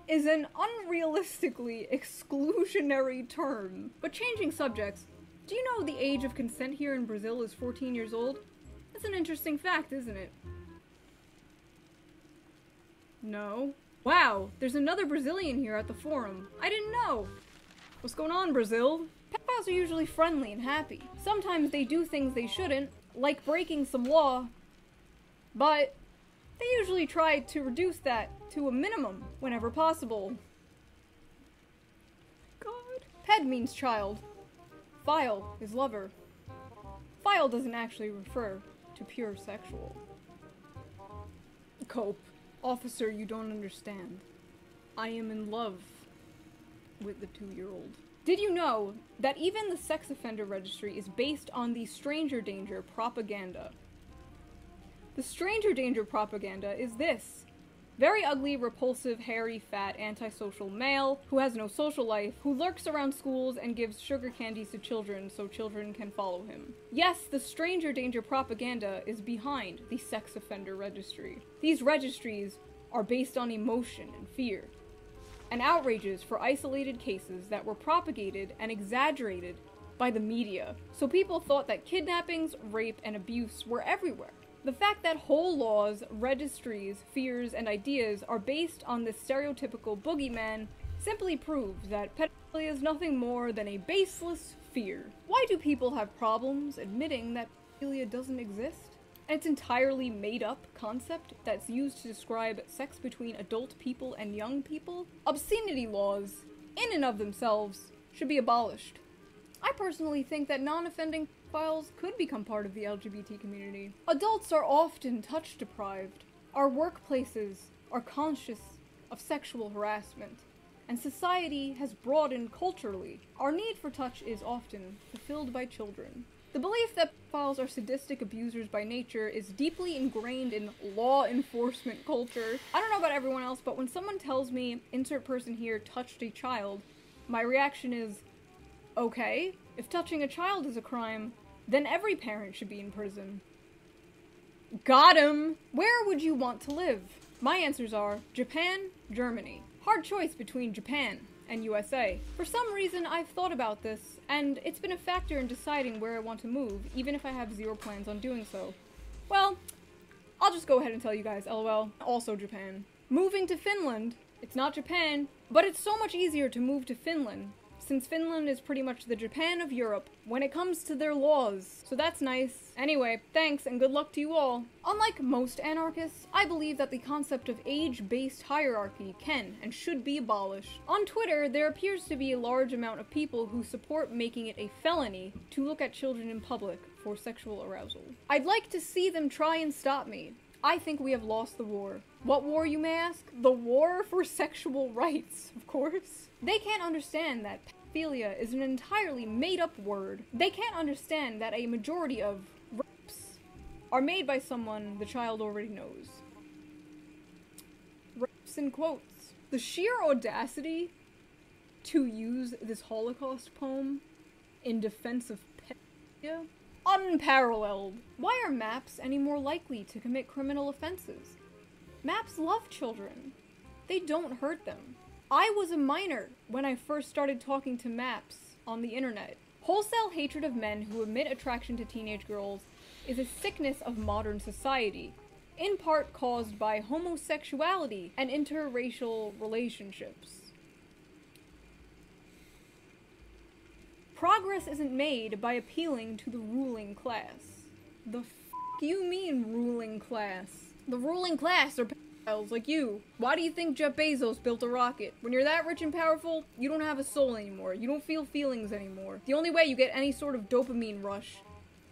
is an unrealistically exclusionary term. But changing subjects, do you know the age of consent here in Brazil is 14 years old? That's an interesting fact, isn't it? No. Wow, there's another Brazilian here at the forum. I didn't know. What's going on, Brazil? Pedophiles are usually friendly and happy. Sometimes they do things they shouldn't, like breaking some law, but they usually try to reduce that to a minimum whenever possible. God. Ped means child. File is lover. File doesn't actually refer to pure sexual. Cope. Officer, you don't understand. I am in love with the 2-year-old. Did you know that even the sex offender registry is based on the stranger danger propaganda? The stranger danger propaganda is this. Very ugly, repulsive, hairy, fat, antisocial male who has no social life, who lurks around schools and gives sugar candies to children so children can follow him. Yes, the stranger danger propaganda is behind the sex offender registry. These registries are based on emotion and fear, and outrages for isolated cases that were propagated and exaggerated by the media. So people thought that kidnappings, rape, and abuse were everywhere. The fact that whole laws, registries, fears, and ideas are based on this stereotypical boogeyman simply proves that pedophilia is nothing more than a baseless fear. Why do people have problems admitting that pedophilia doesn't exist? And it's entirely made-up concept that's used to describe sex between adult people and young people? Obscenity laws, in and of themselves, should be abolished. I personally think that non-offending pedophiles could become part of the LGBT community. Adults are often touch-deprived. Our workplaces are conscious of sexual harassment, and society has broadened culturally. Our need for touch is often fulfilled by children. The belief that pedophiles are sadistic abusers by nature is deeply ingrained in law enforcement culture. I don't know about everyone else, but when someone tells me, insert person here touched a child, my reaction is, okay, if touching a child is a crime, then every parent should be in prison. Got him! Where would you want to live? My answers are Japan, Germany. Hard choice between Japan and USA. For some reason, I've thought about this, and it's been a factor in deciding where I want to move, even if I have zero plans on doing so. Well, I'll just go ahead and tell you guys, LOL. Also Japan. Moving to Finland. It's not Japan, but it's so much easier to move to Finland, since Finland is pretty much the Japan of Europe when it comes to their laws. So that's nice. Anyway, thanks and good luck to you all. Unlike most anarchists, I believe that the concept of age-based hierarchy can and should be abolished. On Twitter, there appears to be a large amount of people who support making it a felony to look at children in public for sexual arousal. I'd like to see them try and stop me. I think we have lost the war. What war, you may ask? The war for sexual rights, of course. They can't understand that pedophilia is an entirely made-up word. They can't understand that a majority of rapes are made by someone the child already knows. Rapes in quotes. The sheer audacity to use this Holocaust poem in defense of pedophilia? Unparalleled. Why are MAPs any more likely to commit criminal offenses? MAPs love children. They don't hurt them. I was a minor when I first started talking to MAPs on the internet. Wholesale hatred of men who admit attraction to teenage girls is a sickness of modern society, in part caused by homosexuality and interracial relationships. Progress isn't made by appealing to the ruling class. The f*** you mean, ruling class? The ruling class are pedophiles like you. Why do you think Jeff Bezos built a rocket? When you're that rich and powerful, you don't have a soul anymore. You don't feel feelings anymore. The only way you get any sort of dopamine rush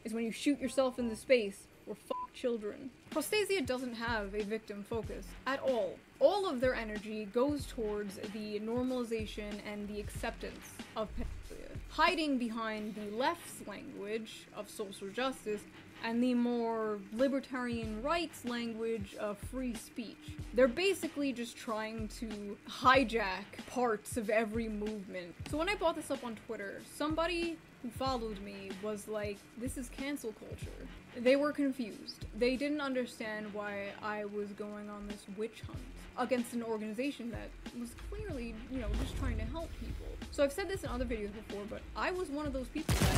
is when you shoot yourself into space or fuck children. Prostasia doesn't have a victim focus at all. All of their energy goes towards the normalization and the acceptance of pedophilia, hiding behind the left's language of social justice and the more libertarian rights language of free speech. They're basically just trying to hijack parts of every movement. So when I brought this up on Twitter, somebody who followed me was like, this is cancel culture. They were confused. They didn't understand why I was going on this witch hunt against an organization that was clearly, you know, just trying to help people. So I've said this in other videos before, but I was one of those people that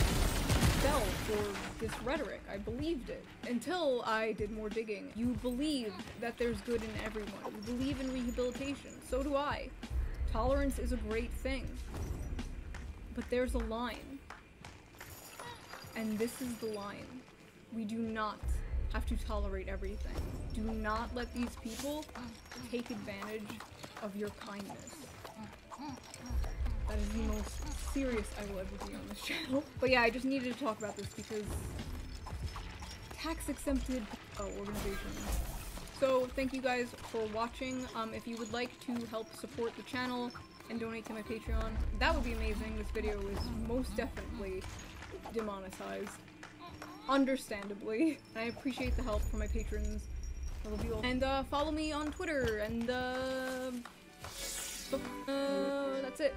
fell for this rhetoric. I believed it until I did more digging. You believe that there's good in everyone. You believe in rehabilitation. So do I. Tolerance is a great thing. But there's a line. And this is the line. We do not have to tolerate everything. Do not let these people take advantage of your kindness. That is the most serious I will ever be on this channel. But yeah, I just needed to talk about this because tax-exempted organizations. So thank you guys for watching. If you would like to help support the channel and donate to my Patreon, that would be amazing. This video is most definitely demonetized. Understandably. And I appreciate the help from my patrons. I love you all. And follow me on Twitter and that's it.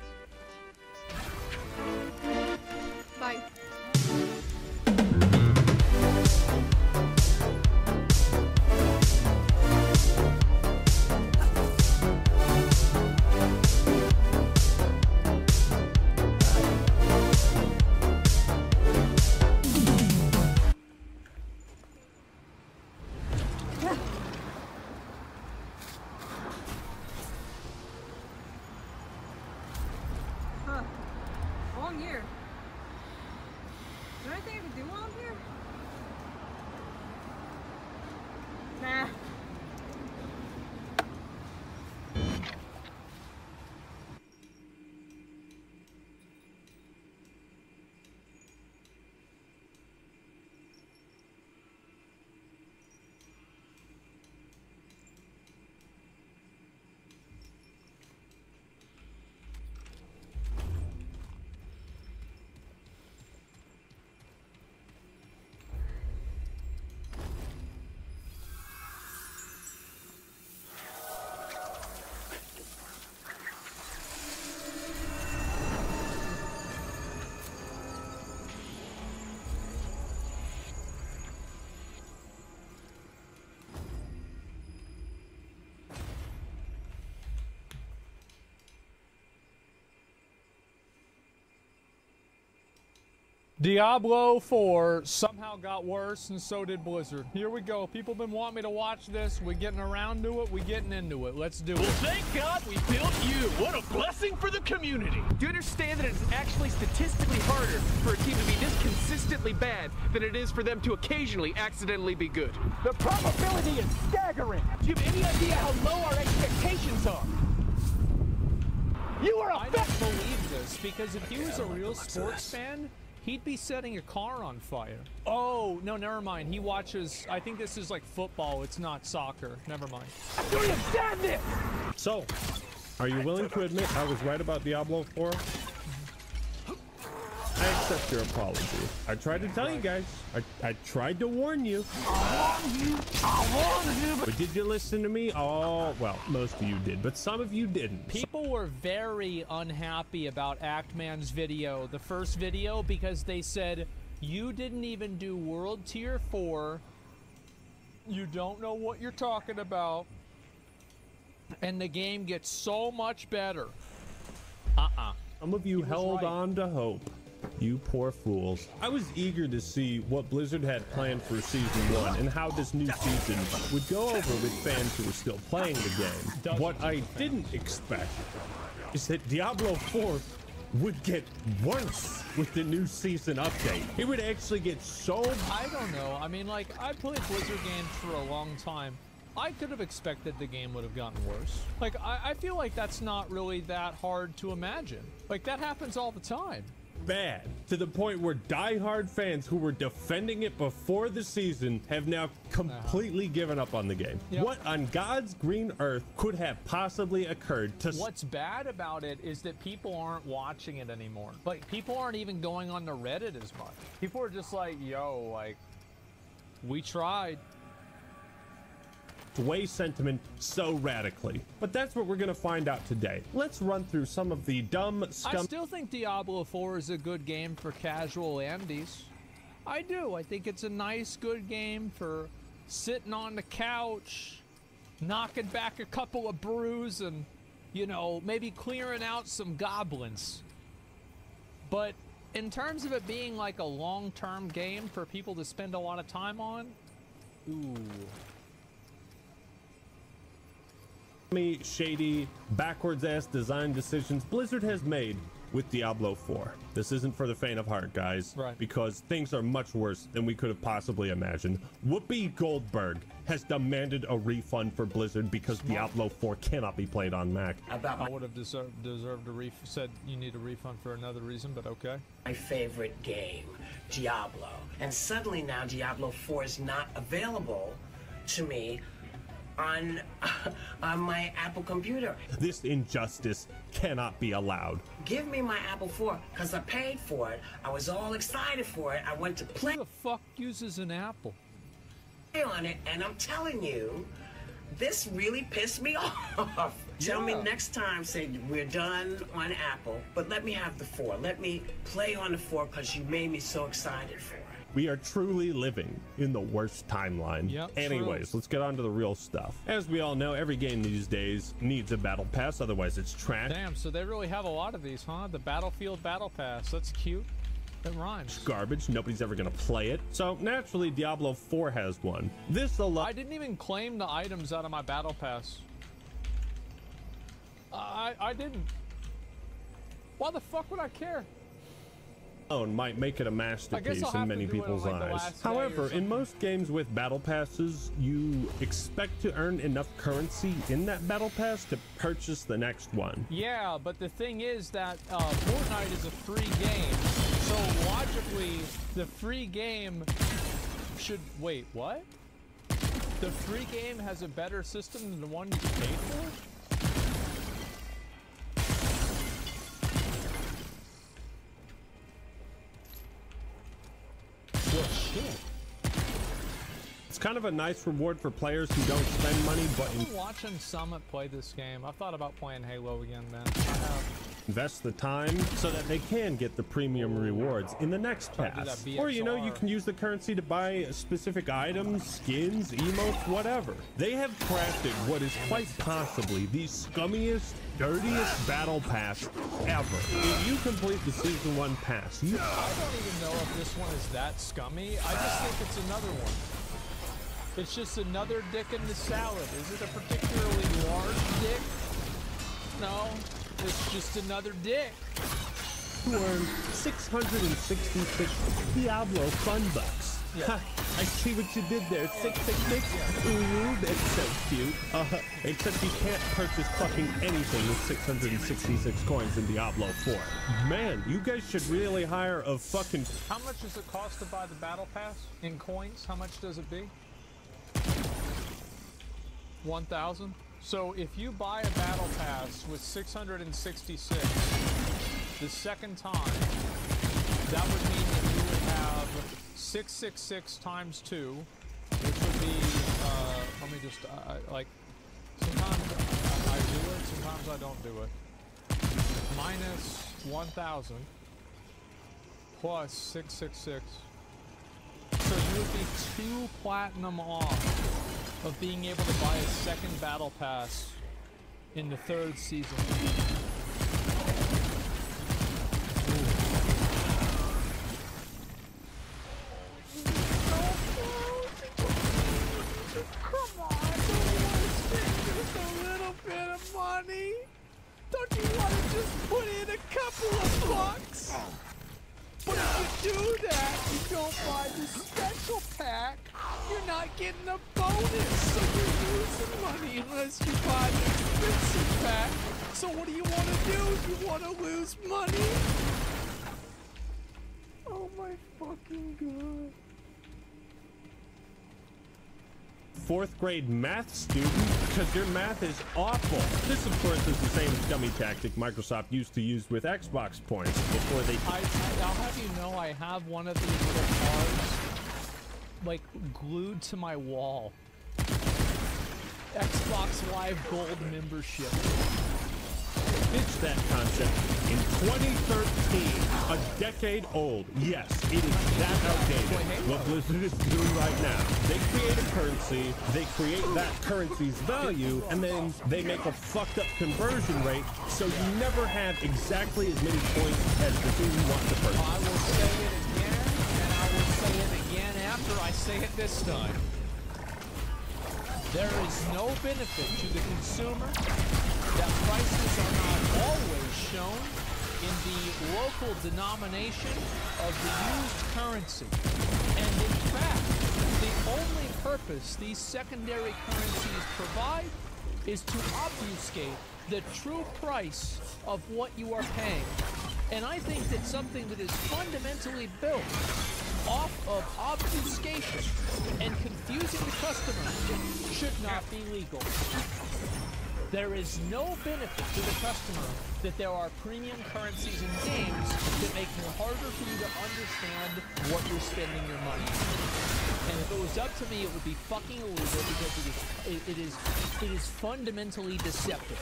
Bye. here? Is there anything I can do while I'm here? Nah. Diablo 4 somehow got worse, and so did Blizzard. Here we go. People been wanting me to watch this. We're getting around to it. We're getting into it. Let's do it. Well, thank God we built you. What a blessing for the community. Do you understand that it's actually statistically harder for a team to be this consistently bad than it is for them to occasionally accidentally be good? The probability is staggering. Do you have any idea how low our expectations are? You are I don't believe this, because if he was a real sports fan, he'd be setting a car on fire. Oh, no, never mind. He watches, I think this is like football. It's not soccer. Never mind. Do you understand this? So, are you willing to admit I was right about Diablo 4? I accept your apology. I tried to tell you guys. I tried to warn you. I warned you. But did you listen to me? Oh, well, most of you did, but some of you didn't. People were very unhappy about Actman's video, the first video, because they said, you didn't even do World Tier 4. You don't know what you're talking about. And the game gets so much better. Some of you held on to hope. You poor fools. I was eager to see what Blizzard had planned for Season 1 and how this new season would go over with fans who were still playing the game. What I didn't expect is that Diablo 4 would get worse with the new season update. It would actually get so... I don't know. I mean, like, I played Blizzard games for a long time. I could have expected the game would have gotten worse. Like, I feel like that's not really that hard to imagine. Like, that happens all the time. Bad, to the point where diehard fans who were defending it before the season have now completely given up on the game. Yep. What on God's green earth could have possibly occurred to... What's bad about it is that people aren't watching it anymore. Like, people aren't even going on the Reddit as much. People are just like, yo, like, we tried. Sway sentiment so radically. But that's what we're gonna find out today. Let's run through some of the dumb scum... I still think Diablo 4 is a good game for casual Andes. I do. I think it's a nice, good game for sitting on the couch, knocking back a couple of brews, and, you know, maybe clearing out some goblins. But in terms of it being like a long-term game for people to spend a lot of time on, ooh. Shady, backwards-ass design decisions Blizzard has made with Diablo 4. This isn't for the faint of heart, guys. Right. Because things are much worse than we could have possibly imagined. Whoopi Goldberg has demanded a refund for Blizzard because Diablo 4 cannot be played on Mac. I would have deserved a said you need a refund for another reason, but okay. My favorite game, Diablo. And suddenly now Diablo 4 is not available to me on my Apple computer. This injustice cannot be allowed. Give me my Apple 4, because I paid for it. I was all excited for it. I went to play. Who the fuck uses an Apple? On it, and I'm telling you, this really pissed me off. Tell me next time, say we're done on Apple, but let me have the 4. Let me play on the 4, because you made me so excited for it. We are truly living in the worst timeline. Yep, anyways, let's get on to the real stuff. As we all know, every game these days needs a battle pass, otherwise it's trash. Damn, so they really have a lot of these, huh? The Battlefield Battle Pass. That's cute. It rhymes. Garbage. Nobody's ever gonna play it. So naturally, Diablo 4 has one. I didn't even claim the items out of my Battle Pass. I didn't. Why the fuck would I care? might make it a masterpiece I'll in have many to do it on, people's like, the eyes. last day or However, in something. most games with battle passes, you expect to earn enough currency in that battle pass to purchase the next one. Yeah, but the thing is that Fortnite is a free game, so logically, the free game should... Wait, what? The free game has a better system than the one you paid for? Well, shit. It's kind of a nice reward for players who don't spend money, but I've been watching Summit play this game. I've thought about playing Halo again, man. invest the time so that they can get the premium rewards in the next pass. Or, you know, you can use the currency to buy specific items, skins, emotes, whatever. They have crafted what is quite possibly the scummiest, dirtiest battle pass ever. If you complete the Season 1 pass, I don't even know if this one is that scummy. I just think it's another one. It's just another dick in the salad. Is it a particularly large dick? No, it's just another dick. You earn 666 Diablo fun bucks. Yeah. Ha, I see what you did there. 666? Ooh, that's so cute. Except you can't purchase fucking anything with 666 coins in Diablo 4. Man, you guys should really hire a fucking... How much does it cost to buy the battle pass in coins? How much does it be? 1,000? So if you buy a battle pass with 666 the second time, that would mean that you would have 666 times 2, which would be, let me just, like, sometimes I do it, sometimes I don't do it. Minus 1,000 plus 666. So you would be 2 platinum off of being able to buy a second battle pass in the 3rd season. Come on, don't you want to spend just a little bit of money? Don't you want to just put in a couple of bucks? But if you do that, you don't buy the special pack, you're not getting a bonus, so you're losing money unless you buy the expensive pack. So what do you want to do? You want to lose money? Oh my fucking god. 4th grade math student, because your math is awful. This, of course, is the same scummy tactic Microsoft used to use with Xbox points before they... I'll have you know I have one of these little cards, like, glued to my wall. Xbox Live Gold membership. It's that concept. In 2013, a decade old, yes, it is that outdated. What Blizzard is doing right now, they create a currency, they create that currency's value, and then they make a fucked up conversion rate, so you never have exactly as many points as the thing you want to purchase. I will say it again, and I will say it again after I say it this time. There is no benefit to the consumer that prices are not always shown in the local denomination of the used currency. And in fact, the only purpose these secondary currencies provide is to obfuscate the true price of what you are paying. And I think that something that is fundamentally built off of obfuscation and confusing the customer should not be legal. There is no benefit to the customer that there are premium currencies in games that make it harder for you to understand what you're spending your money on. And if it was up to me, it would be fucking illegal because it is fundamentally deceptive.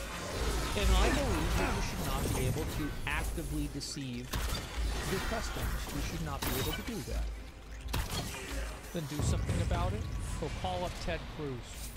And I believe that you should not be able to actively deceive your customers. You should not be able to do that. Then do something about it. Go call up Ted Cruz.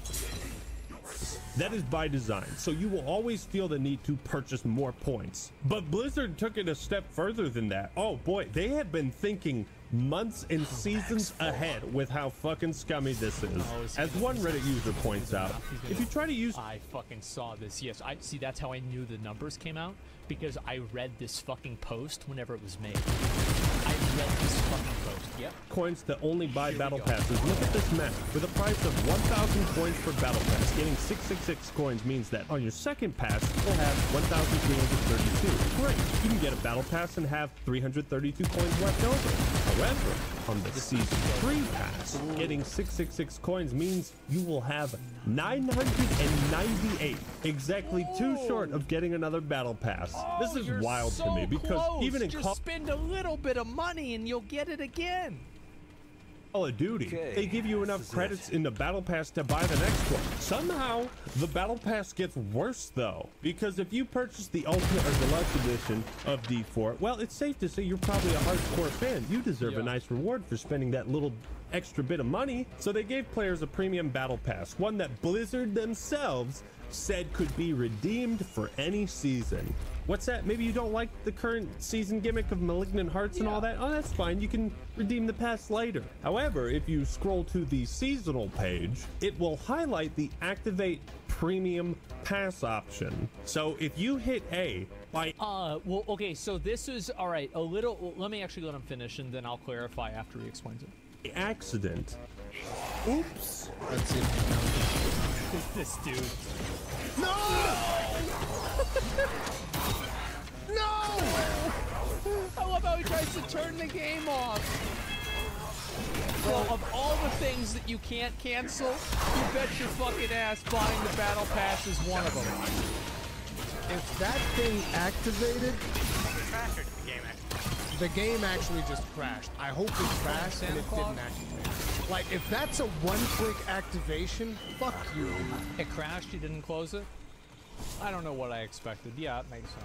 That is by design, so you will always feel the need to purchase more points. But Blizzard took it a step further than that. Oh boy, they have been thinking months and seasons ahead with how fucking scummy this is. As one Reddit user points out, if you try to use... I fucking saw this, yes. See, that's how I knew the numbers came out, because I read this fucking post whenever it was made. I Well, this fucking post. Yep. Coins to only buy battle passes. Look at this map. With a price of 1,000 coins per battle pass, getting 666 coins means that on your second pass, you'll have 1,332. Great. You can get a battle pass and have 332 coins left over. However, on the season 3 pass, getting 666 coins means you will have 998. Exactly 2 short of getting another battle pass. This is wild to me because even in just spend a little bit of money and you'll get it again. Call of Duty, they give you enough credits in the battle pass to buy the next one. Somehow the battle pass gets worse though, because if you purchase the ultimate or deluxe edition of D4, well, it's safe to say you're probably a hardcore fan. You deserve a nice reward for spending that little extra bit of money. So they gave players a premium battle pass, one that Blizzard themselves said could be redeemed for any season. What's that? Maybe you don't like the current season gimmick of Malignant Hearts and all that? Oh, that's fine. You can redeem the pass later. However, if you scroll to the seasonal page, it will highlight the activate premium pass option. So if you hit A by... Well, okay, so this is, all right, a little... Well, let me actually let him finish and then I'll clarify after he explains it. Accident. Oops. Let's see. This dude. No! No! I love how he tries to turn the game off. Well, of all the things that you can't cancel, you bet your fucking ass buying the battle pass is one of them. If that thing activated, the game actually just crashed. I hope it crashed and it didn't activate. Like, if that's a one-click activation, fuck you. It crashed, you didn't close it? I don't know what I expected. Yeah, it makes sense.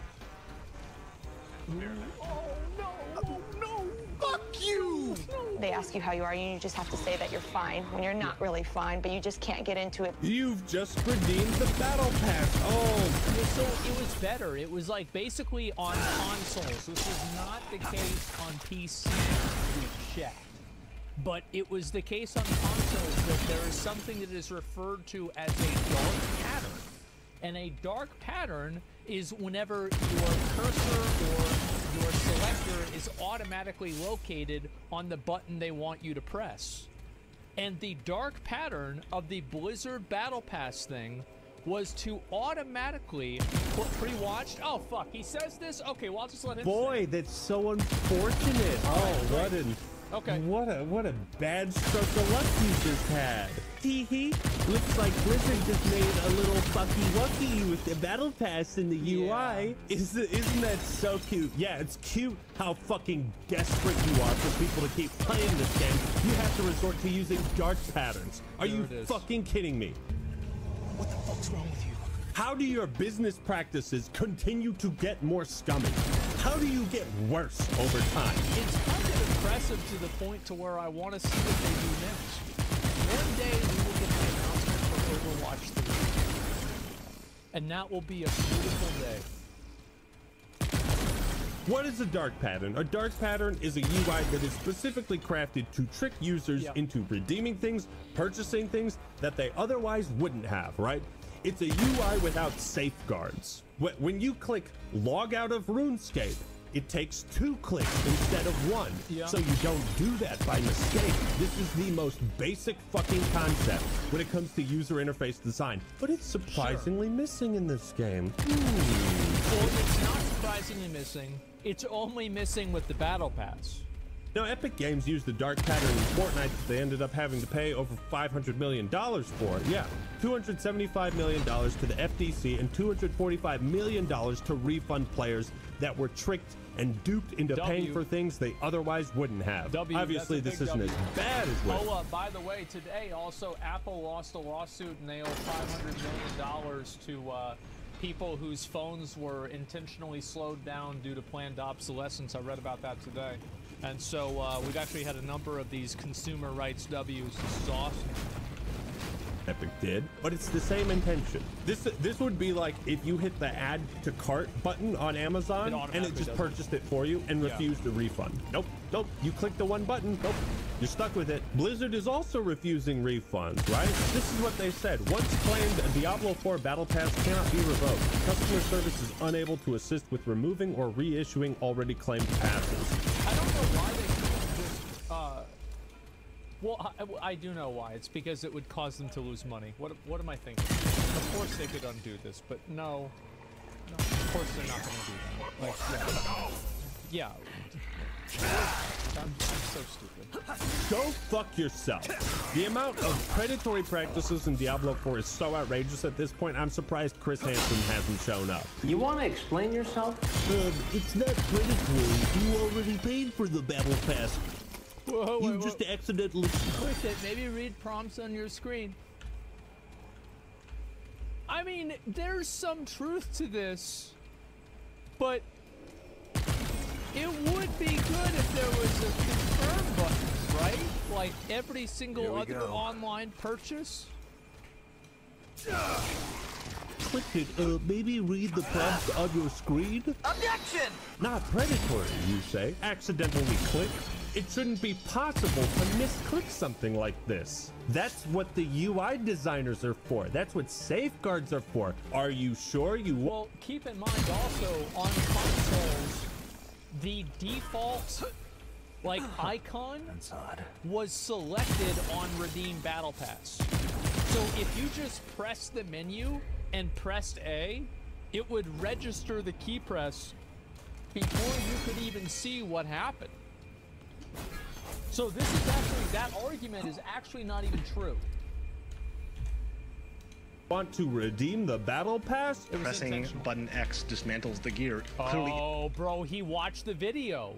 Oh no! Oh no! Fuck you! They ask you how you are, and you just have to say that you're fine when you're not really fine, but you just can't get into it. You've just redeemed the battle pass. Oh, so it was better. It was like basically on consoles. This is not the case on PC. We checked. But it was the case on consoles that there is something that is referred to as a dark pattern. And a dark pattern is whenever your cursor or your selector is automatically located on the button they want you to press. And the dark pattern of the Blizzard Battle Pass thing was to automatically put pre-watched. Oh fuck, he says this? Okay, well I'll just let him boy, that's so unfortunate. What a bad stroke of luck you just had. Hee. Looks like Blizzard just made a little fucky-wucky with the battle pass in the UI. Isn't that so cute? Yeah, it's cute how fucking desperate you are for people to keep playing this game. You have to resort to using dark patterns. Are you fucking kidding me? What the fuck's wrong with you? How do your business practices continue to get more scummy? How do you get worse over time? It's kind of impressive to the point to where I want to see what they do next. One day we will get the announcement for Overwatch 3. And that will be a beautiful day. What is a dark pattern? A dark pattern is a UI that is specifically crafted to trick users into redeeming things, purchasing things that they otherwise wouldn't have, right? It's a UI without safeguards. When you click log out of RuneScape, it takes 2 clicks instead of 1. So you don't do that by mistake. This is the most basic fucking concept when it comes to user interface design, but it's surprisingly missing in this game. Well, it's not surprisingly missing. It's only missing with the Battle Pass. Now, Epic Games used the dark pattern in Fortnite that they ended up having to pay over $500 million for. Yeah, $275 million to the FTC and $245 million to refund players that were tricked and duped into paying for things they otherwise wouldn't have. Obviously, this isn't as bad as what... Oh, by the way, today also Apple lost a lawsuit and they owe $500 million to people whose phones were intentionally slowed down due to planned obsolescence. I read about that today. And so we've actually had a number of these consumer rights W's. This is awesome. Epic did, but it's the same intention. This would be like if you hit the add to cart button on Amazon and it just purchased it for you and refused a refund. Nope. You click the one button. Nope. You're stuck with it. Blizzard is also refusing refunds, right? This is what they said. Once claimed, a Diablo 4 Battle Pass cannot be revoked. Customer service is unable to assist with removing or reissuing already claimed passes. I don't know why they Well, I do know why. It's because it would cause them to lose money. What am I thinking? Of course they could undo this, but no. No, of course they're not going to do that. Like, yeah. I'm so stupid. Go fuck yourself. The amount of predatory practices in Diablo 4 is so outrageous at this point, I'm surprised Chris Hansen hasn't shown up. You want to explain yourself? It's not predatory. You already paid for the battle pass. Whoa, you just accidentally clicked it. Maybe read prompts on your screen. I mean, there's some truth to this, but it would be good if there was a confirm button, right? Like every single other online purchase. Click it. Maybe read the prompts on your screen. Objection! Not predatory, you say. Accidentally clicked. It shouldn't be possible to misclick something like this. That's what the UI designers are for. That's what safeguards are for. Are you sure you... Well, keep in mind also, on consoles, the default, like, icon was selected on Redeem Battle Pass. So if you just press the menu and pressed A, it would register the key press before you could even see what happened. So this is actually, that argument is actually not even true. Want to redeem the battle pass? Pressing button X dismantles the gear. Clearly, oh, bro, he watched the video.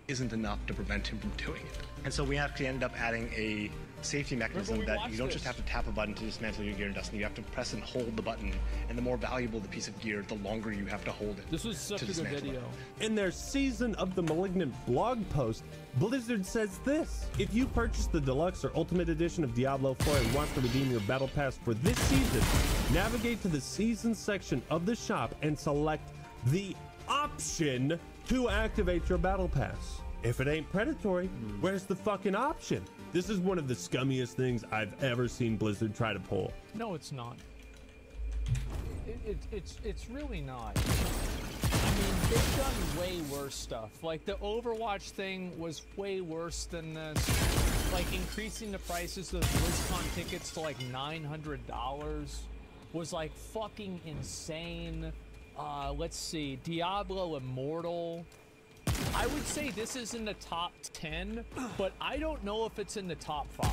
Isn't enough to prevent him from doing it. And so we actually ended up adding a safety mechanism that you don't just have to tap a button to dismantle your gear, Dustin. You have to press and hold the button. And the more valuable the piece of gear, the longer you have to hold it. This was such a good video. In their Season of the Malignant blog post, Blizzard says this: if you purchase the Deluxe or Ultimate Edition of Diablo 4 and want to redeem your Battle Pass for this season, navigate to the Season section of the shop and select the option to activate your Battle Pass. If it ain't predatory, where's the fucking option? This is one of the scummiest things I've ever seen Blizzard try to pull. No, it's not. It's really not. I mean, they've done way worse stuff. Like, the Overwatch thing was way worse than this. Like, increasing the prices of BlizzCon tickets to, like, $900 was, like, fucking insane. Let's see. Diablo Immortal. I would say this is in the top 10, but I don't know if it's in the top 5.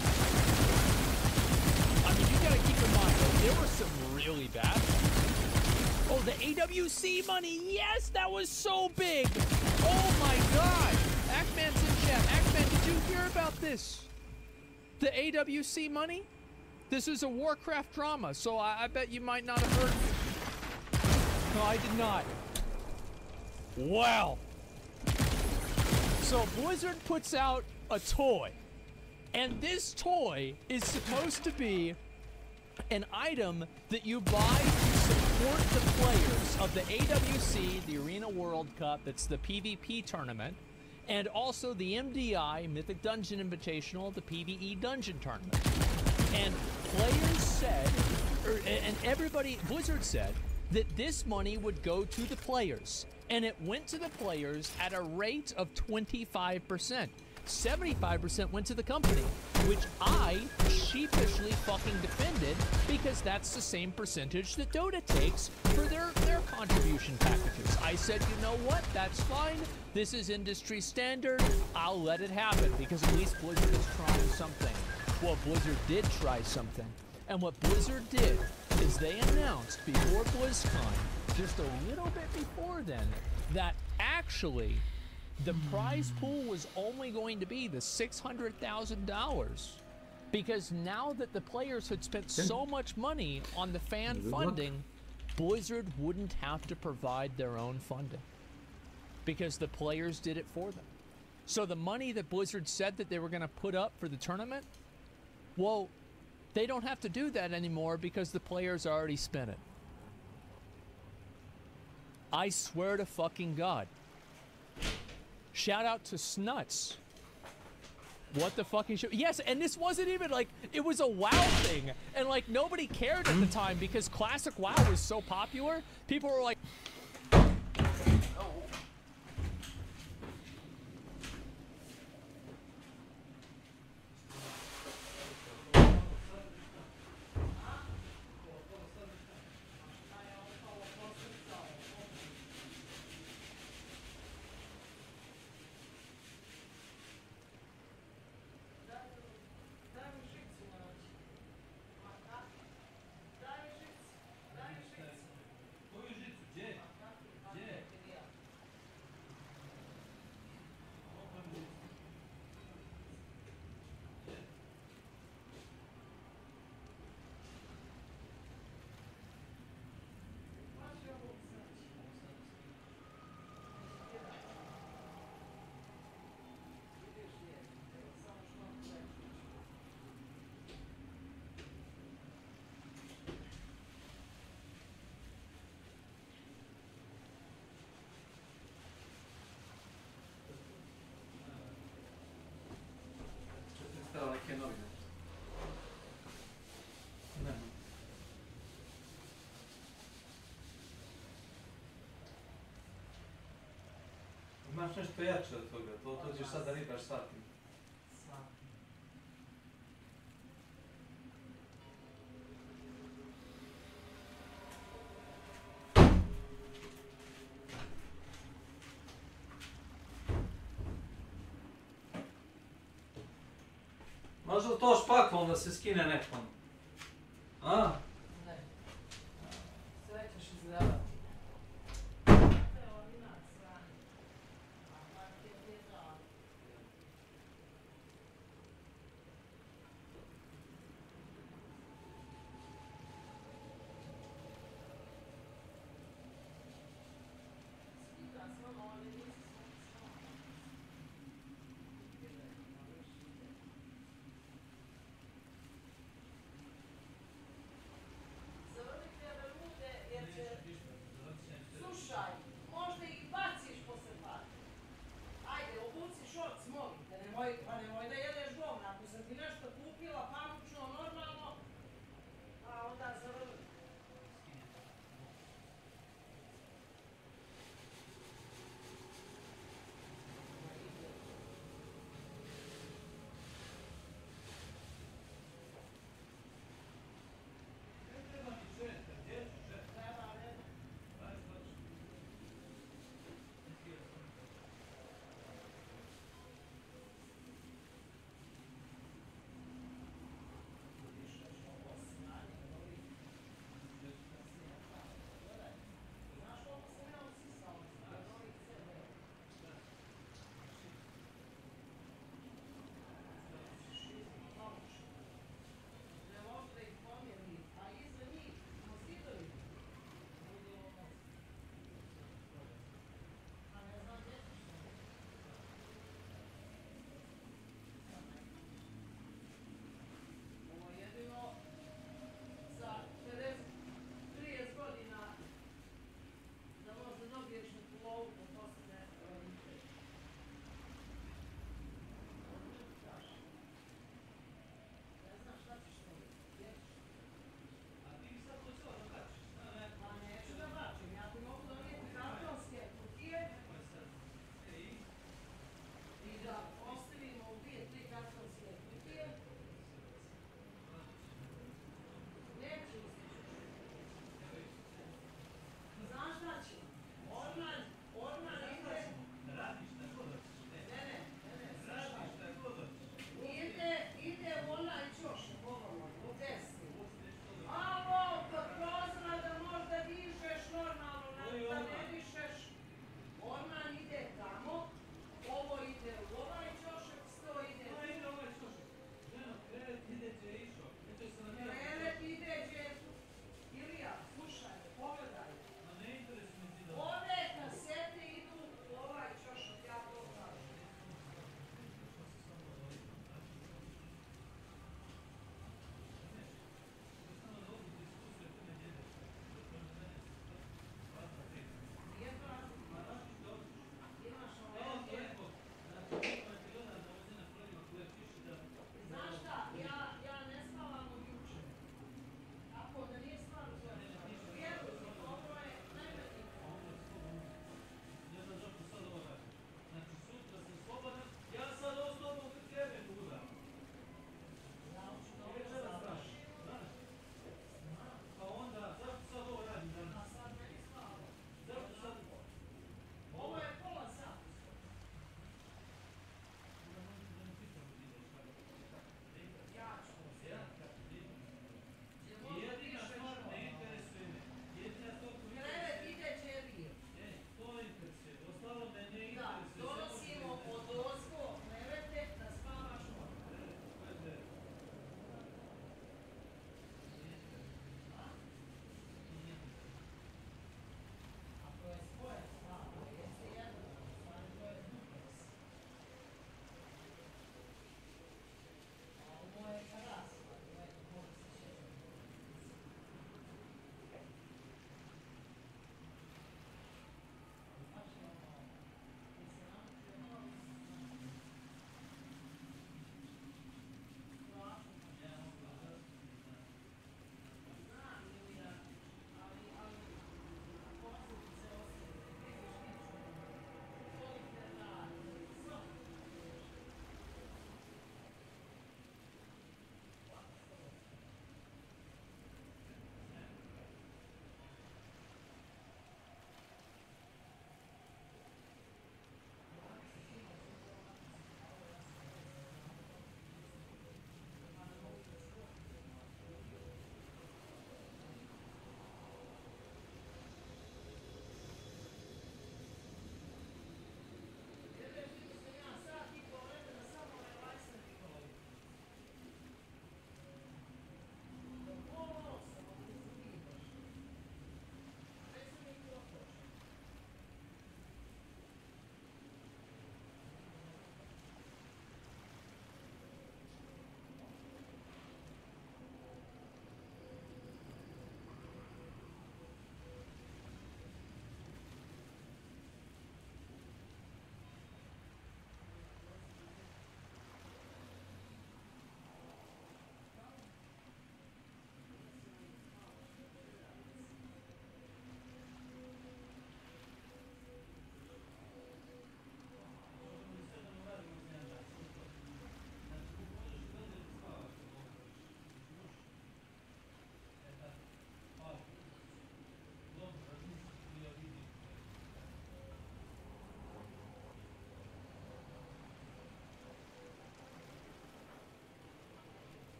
I mean, you gotta keep in mind, though, there were some really bad ones. Oh, the AWC money! Yes, that was so big! Oh my god! Ackman's in chat. Ackman, did you hear about this? The AWC money? This is a Warcraft drama, so I bet you might not have heard. No, I did not. Wow. So Blizzard puts out a toy, and this toy is supposed to be an item that you buy to support the players of the AWC, the Arena World Cup, that's the PvP tournament, and also the MDI, Mythic Dungeon Invitational, the PvE Dungeon Tournament. And players said, and everybody, Blizzard said, that this money would go to the players. And it went to the players at a rate of 25%. 75% went to the company, which I sheepishly fucking defended because that's the same percentage that Dota takes for their contribution packages. I said, you know what, that's fine. This is industry standard. I'll let it happen because at least Blizzard is trying something. Well, Blizzard did try something. And what Blizzard did is they announced before BlizzCon, just a little bit before then, that actually the prize pool was only going to be the $600,000 because now that the players had spent so much money on the fan funding, Blizzard wouldn't have to provide their own funding because the players did it for them. So the money that Blizzard said that they were going to put up for the tournament, well, they don't have to do that anymore because the players already spent it. I swear to fucking God. Shout out to Snuts. What the fucking shit? Yes, and this wasn't even like, it was a WoW thing. And like, nobody cared at the time because classic WoW was so popular. People were like, Imaš nešto jače od toga, to ćeš sad da ribaš satima. Može li to špaklom da se skine nekom? A? Ne. Sve ćeš izgledati. Slušaj, možda ih baciš posle para. Ajde, obuci šorc, molim te, nemoj da jedeš govna. Ako sam ti nešto kupila, pamučno, normalno, a onda završi.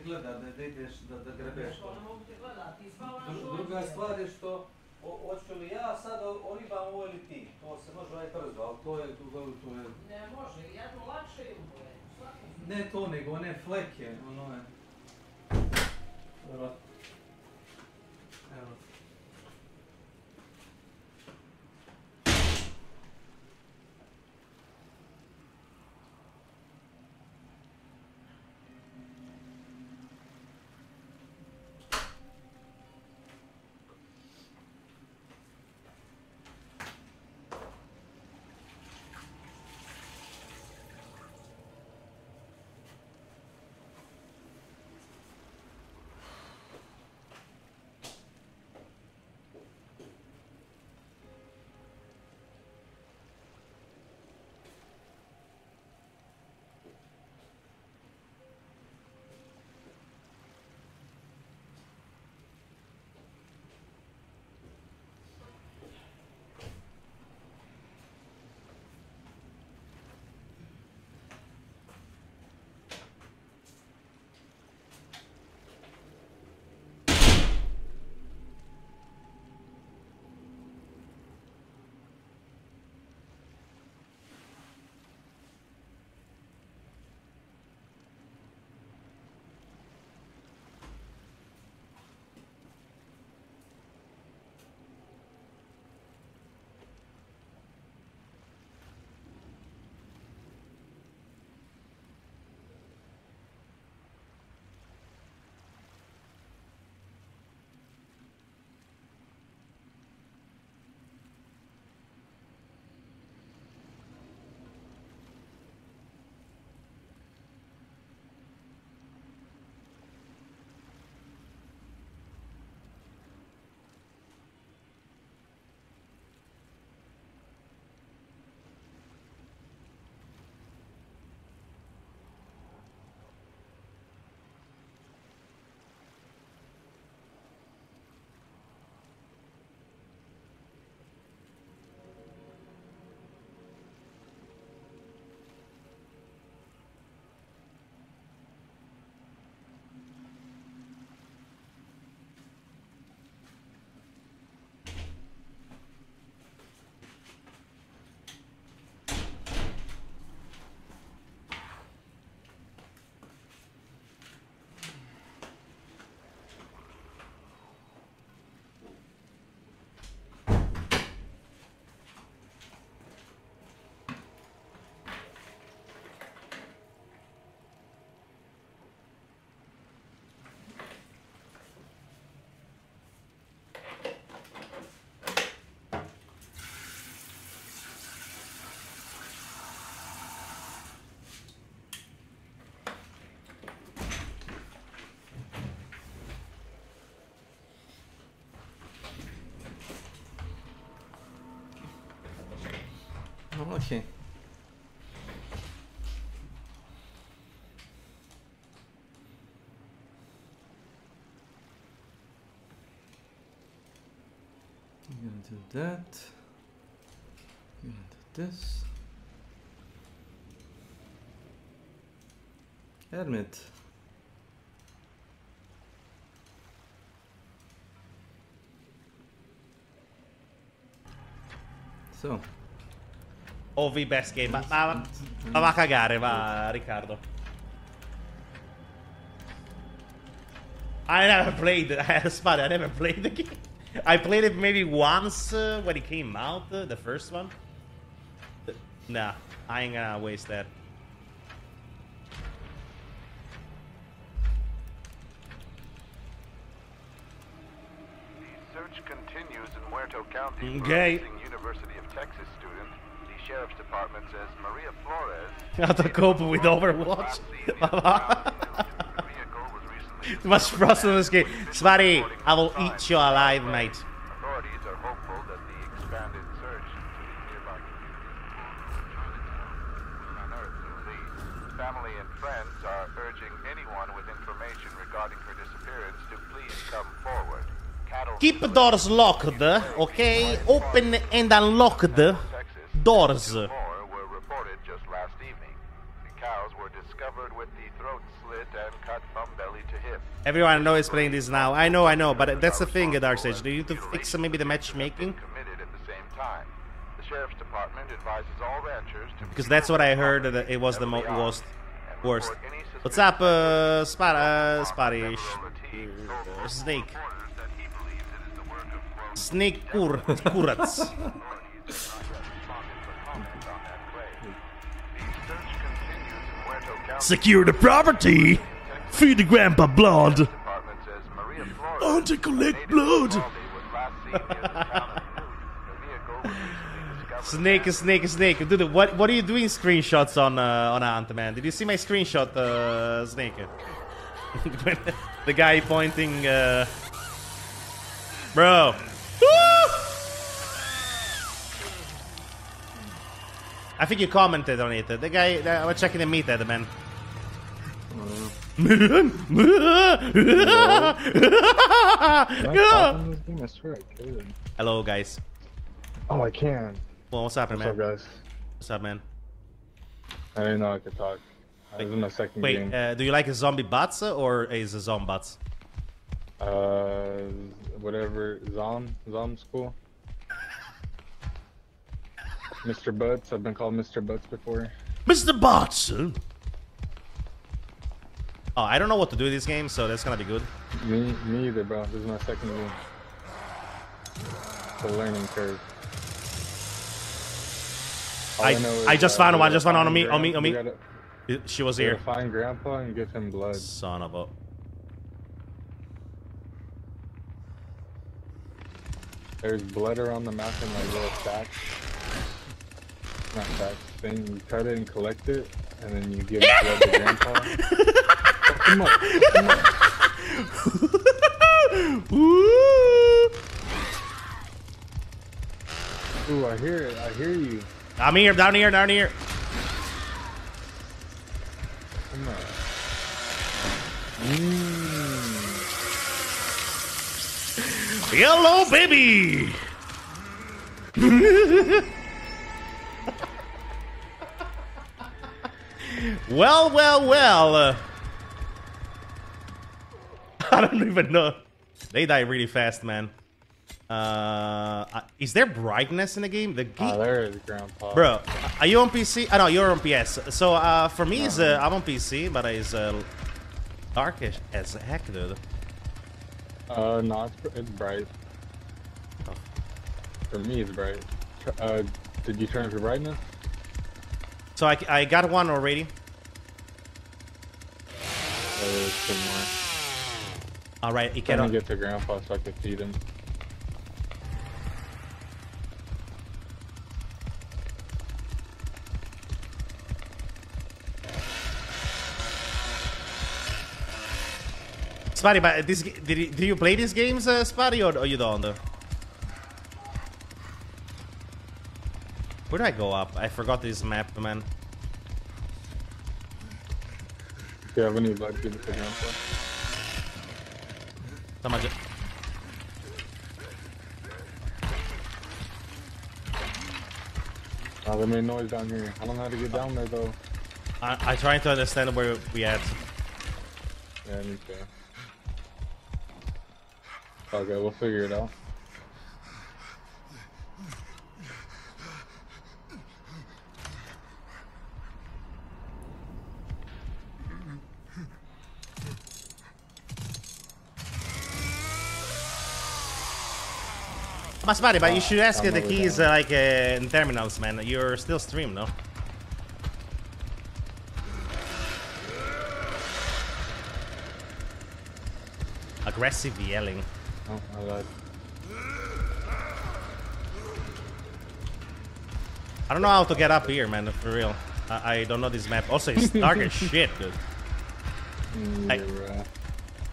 gleda, da ideš, da grebeš. To ne mogu te gledat, ti spavaš ovdje. Druga stvar je što, hoću li ja sad oribam ovo ili ti, to se može ovaj brzo, ali to je... Ne može, jedno lakše ili bolje. Ne to, nego one fleke, ono je... Evo. Okay. I'm gonna do that. I'm gonna do this. Hermit. So. Ovi best game, ma va a cagare, va Riccardo. I never played, it's funny, I never played the game. I played it maybe once when it came out, the first one. Nah, I ain't gonna waste that. The search continues in Muerto County for Okay. a missing University of Texas student. The Sheriff's Department says Maria Flores... How to cope with Overwatch? Much Frost in this game. Smarty, I will eat you alive, mate. Authorities are hopeful that the expanded search to the nearby the family and friends are urging anyone with information regarding her disappearance to please come forward. Keep doors locked, okay? Open and unlocked doors. Were reported just last evening. The cows were discovered with the throat slit and cut from belly to Everyone I know is playing this now. I know, but that's the thing, Dark Sage. Do you need to fix maybe the matchmaking? Committed at the same time. The sheriff's department advises all ranchers to Because that's what I heard, that it was the most worst. What's up, Spotty? Snake. Snake Kurats. Secure the property. Feed the grandpa blood. I want to collect blood. Snake. Dude, what are you doing screenshots on Ant, man? Did you see my screenshot, Snake? The guy pointing, Bro. I think you commented on it. The guy, I was checking the meathead, man. Hello, guys. Oh, I can. Well, what's happening, man? What's up, guys? What's up, man? I didn't know I could talk. This is my second game. Wait, do you like a zombie bots or is a zombots? Whatever. Zom's cool. Mr. Butts. I've been called Mr. Butts before. Mr. Butts. Oh, I don't know what to do in this game, so that's gonna be good. Me either, bro. This is my second game. It's a learning curve. I just found one. Just found on me. She was here. Find Grandpa and give him blood. Son of a. There's blood around the map in like little stacks. Not stacks. Then you cut it and collect it, and then you give blood to Grandpa. Come on. Ooh, I hear it. I hear you. I'm here, down here. Come on. Hello, baby. Well. I don't even know. They die really fast, man. Is there brightness in the game? There is, Grandpa. Bro, are you on PC? No, you're on PS. So for me, I'm on PC, but it's darkish as heck, dude. No, it's bright. Oh. For me, it's bright. Did you turn for brightness? So I got one already. There's some more. All right, you can cannot get to Grandpa so I can feed him. Spotty, but did you play these games, Spotty, or you don't? Where do I go up? I forgot this map, man. Do you have any blood? Give it to Grandpa. They made noise down here. I don't know how to get down there though. I'm trying to understand where we at. Yeah, me too. Okay, we'll figure it out. Spotty, but you should ask the keys in terminals, man. You're still stream, no? Aggressive yelling. Oh, my God. I don't know how to get up here, man, for real. I don't know this map. Also, it's dark as shit, dude.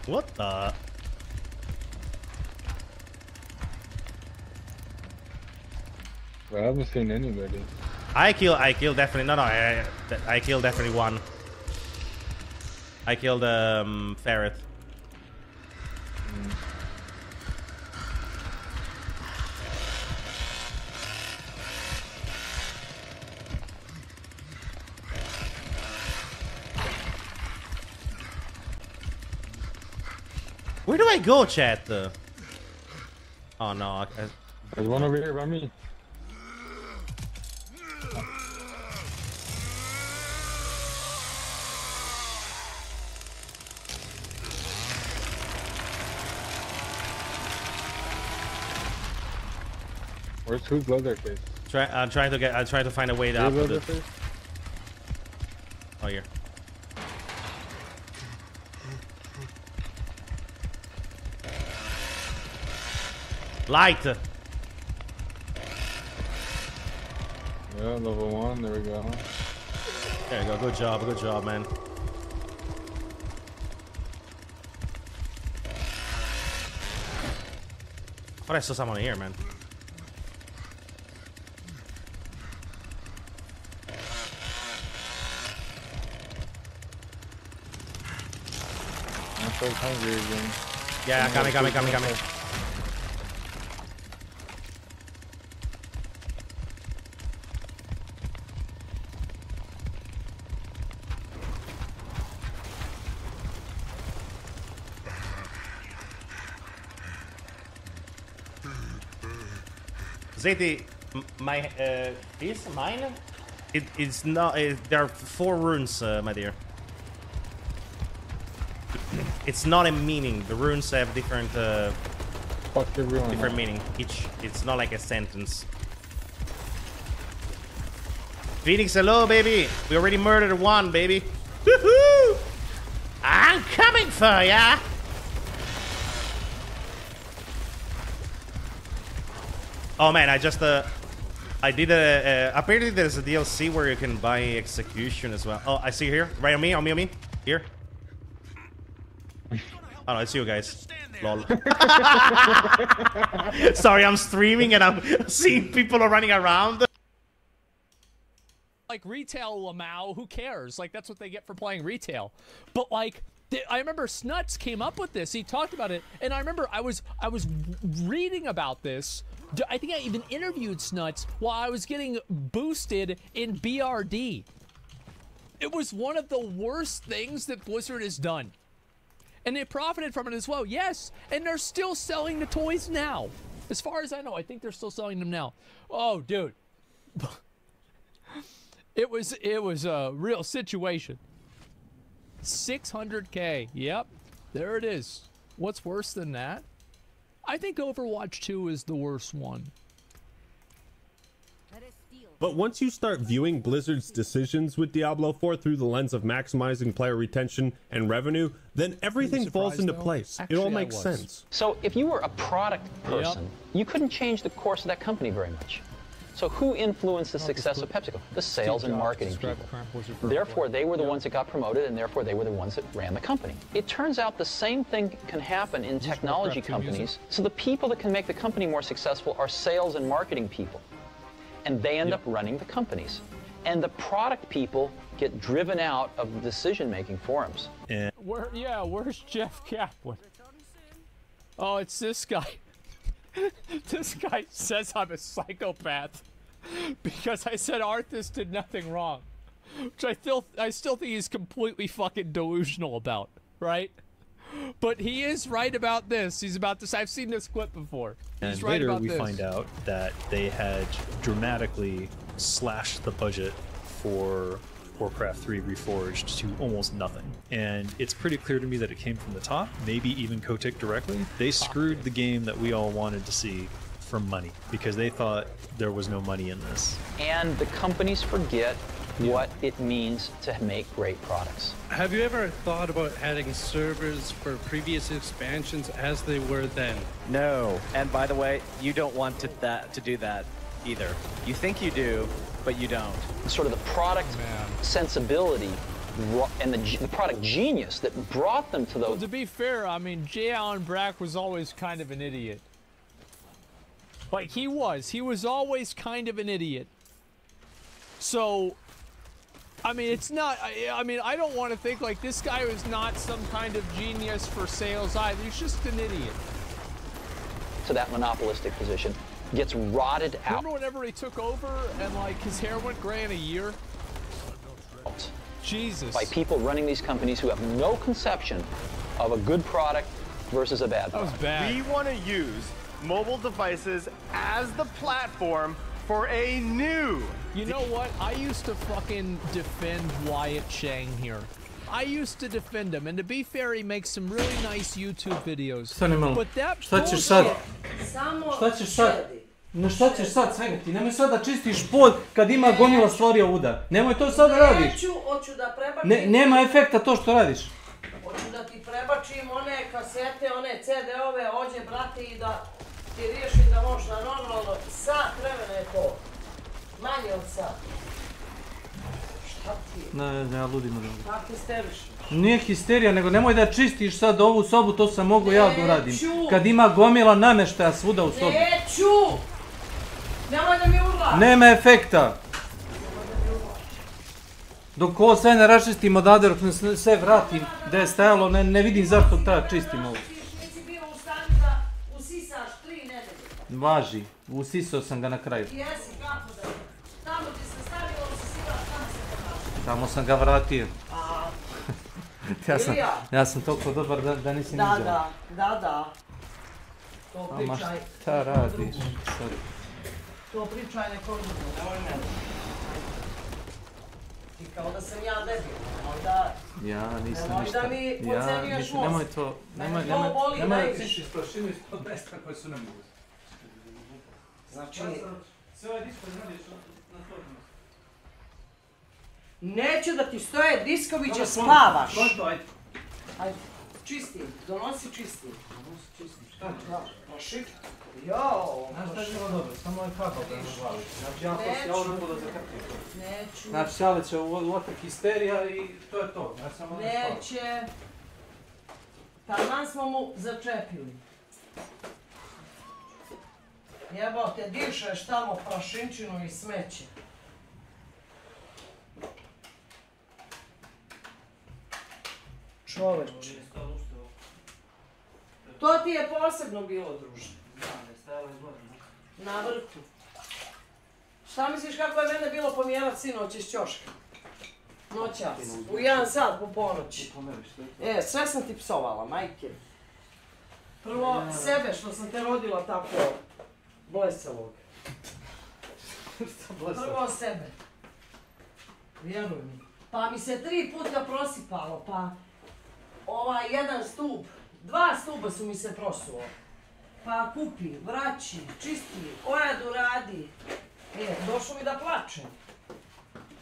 What the? Well, I haven't seen anybody. I kill definitely. No, I kill definitely one. I killed ferret. Where do I go, chat? Oh no. There's one over here by me. Who's Leatherface? I'm trying to find a way to. Leatherface? Oh, here. Light. Yeah, level 1. There we go. There you go. Good job, man. But I saw someone here, man. I'm so hungry again. Yeah, coming. Zeti, my mine? It's not. There are 4 runes, my dear. It's not a meaning. The runes have different different meaning. It's not like a sentence. Phoenix, hello, baby. We already murdered 1, baby. Woohoo! I'm coming for ya. Oh man, I did apparently there's a DLC where you can buy execution as well. Oh, I see you here. Right on me. Here. Oh no, it's you guys. Lol. Sorry, I'm streaming and I'm seeing people are running around. Like retail, Lamau, who cares? Like that's what they get for playing retail. But like, I remember Snuts came up with this. He talked about it, and I remember I was reading about this. I think I even interviewed Snuts while I was getting boosted in BRD. It was one of the worst things that Blizzard has done. And they profited from it as well, yes. And they're still selling the toys now. As far as I know, I think they're still selling them now. Oh, dude. It was a real situation. 600K. Yep. There it is. What's worse than that? I think Overwatch 2 is the worst one. But once you start viewing Blizzard's decisions with Diablo 4 through the lens of maximizing player retention and revenue, then everything falls into place. It all makes sense. So if you were a product person, you couldn't change the course of that company very much. So who influenced the success of PepsiCo? The sales and marketing people. Therefore, they were the ones that got promoted, and therefore they were the ones that ran the company. It turns out the same thing can happen in technology companies. So the people that can make the company more successful are sales and marketing people. And they end up running the companies. And the product people get driven out of the decision-making forums. Where's Jeff Kaplan? Oh, it's this guy. This guy says I'm a psychopath because I said Arthas did nothing wrong, which I still think he's completely fucking delusional about, right? But he is right about this. He's about this. I've seen this clip before. He's And right later about we this. find out that they had dramatically slashed the budget for Warcraft 3 Reforged to almost nothing. And it's pretty clear to me that it came from the top, maybe even Kotick directly. They screwed the game that we all wanted to see for money because they thought there was no money in this. And the companies forget what it means to make great products. Have you ever thought about adding servers for previous expansions as they were then? No, and by the way, you don't want to do that either. You think you do, but you don't. Sort of the product sensibility and the product genius that brought them to those. Well, to be fair, I mean, J. Allen Brack was always kind of an idiot. Like, he was always kind of an idiot. So, I mean, it's not, I mean, I don't want to think like this guy was not some kind of genius for sales either. He's just an idiot. To that monopolistic position gets rotted out. Remember whenever he took over and like his hair went gray in a year? Jesus. By people running these companies who have no conception of a good product versus a bad That was product. bad. We want to use mobile devices as the platform for a new. You know what? I used to fucking defend Wyatt Chang here. I used to defend him, and to be fair, he makes some really nice YouTube videos. Stani malo. But that Šta ćeš sad? Samo Šta ćeš sad? No šta ćeš sad svega ti? Nemoj sad da čistiš pod kad ima gomila stvari udar. Nemoj to sad da radiš. Hoću da prebacim. Nema efekta to što radiš. Hoću da ti prebačim one kasete, one CD-ove, ođe brate i da ti riješim da možeš na normalno. Sat vremena je to. Manje od sat. Šta ti? Ne, ja ludim. Kako histeriš? Nije histerija, nego nemoj da čistiš sad ovu sobu, to sam mogu ja da uradim. Kad ima gomila namještaja svuda u sobi. Neću! Nemoj da mi urlaš! Nema efekta! Dok ovo sve ne raščistim odavde, dok ne sve vratim gdje je stajalo, ne vidim zašto treba čistim ovo. Nisi bio u stanju da usisaš 3 nedelje. Važi, usisao sam ga na kraju. Jesi, kako da? Tamo ti se stavilo usisivaš, tamo se ga vraćaš. Tamo sam ga vratio. Ilija? Ja sam toliko dobar da nisi niđao. Da. To Ama pričaj. šta radiš sad? To pričaj nekom drugom, nemoj mene. I kao da sam ja debil, nemoj da... Ja nisam nemoj ništa. da mi podcenjuješ mozak. Nemoj to, nemoj da cišiš prašinu iz tog mesta koje su nemoguće. Znači... Sve ovaj disko radiš na to mjesto. Neću da ti stoje diskoviće, spavaš. Konto, ajde. Ajde, čisti, donosi čisti. Šta? Maši? Jao. Znaš šta je bilo dobro, samo ovaj kabel da ne glavi. Znači ja poslije ovo ne budu zakrpiti. Neću. Znači Sjale će u otak histerija i to je to. Neće. Taman smo mu začepili. Jebote, dišeš tamo prašinčinu i smeće. Čoveče. To ti je posebno bilo, druže. Na vrhu. Šta misliš kako je mene bilo pomjerat sinoć iz ćoška? Noćas, u 1 sat po ponoći. Sve sam ti psovala, majke. Prvo sebe što sam te rodila tako blesavog. Prvo sebe. Vjeruj mi. Pa mi se 3 puta prosipalo, pa jedan stup, 2 stuba su mi se prosuo. Pa kupi, vraći, čisti, ojadu radi. Došlo mi da plačem.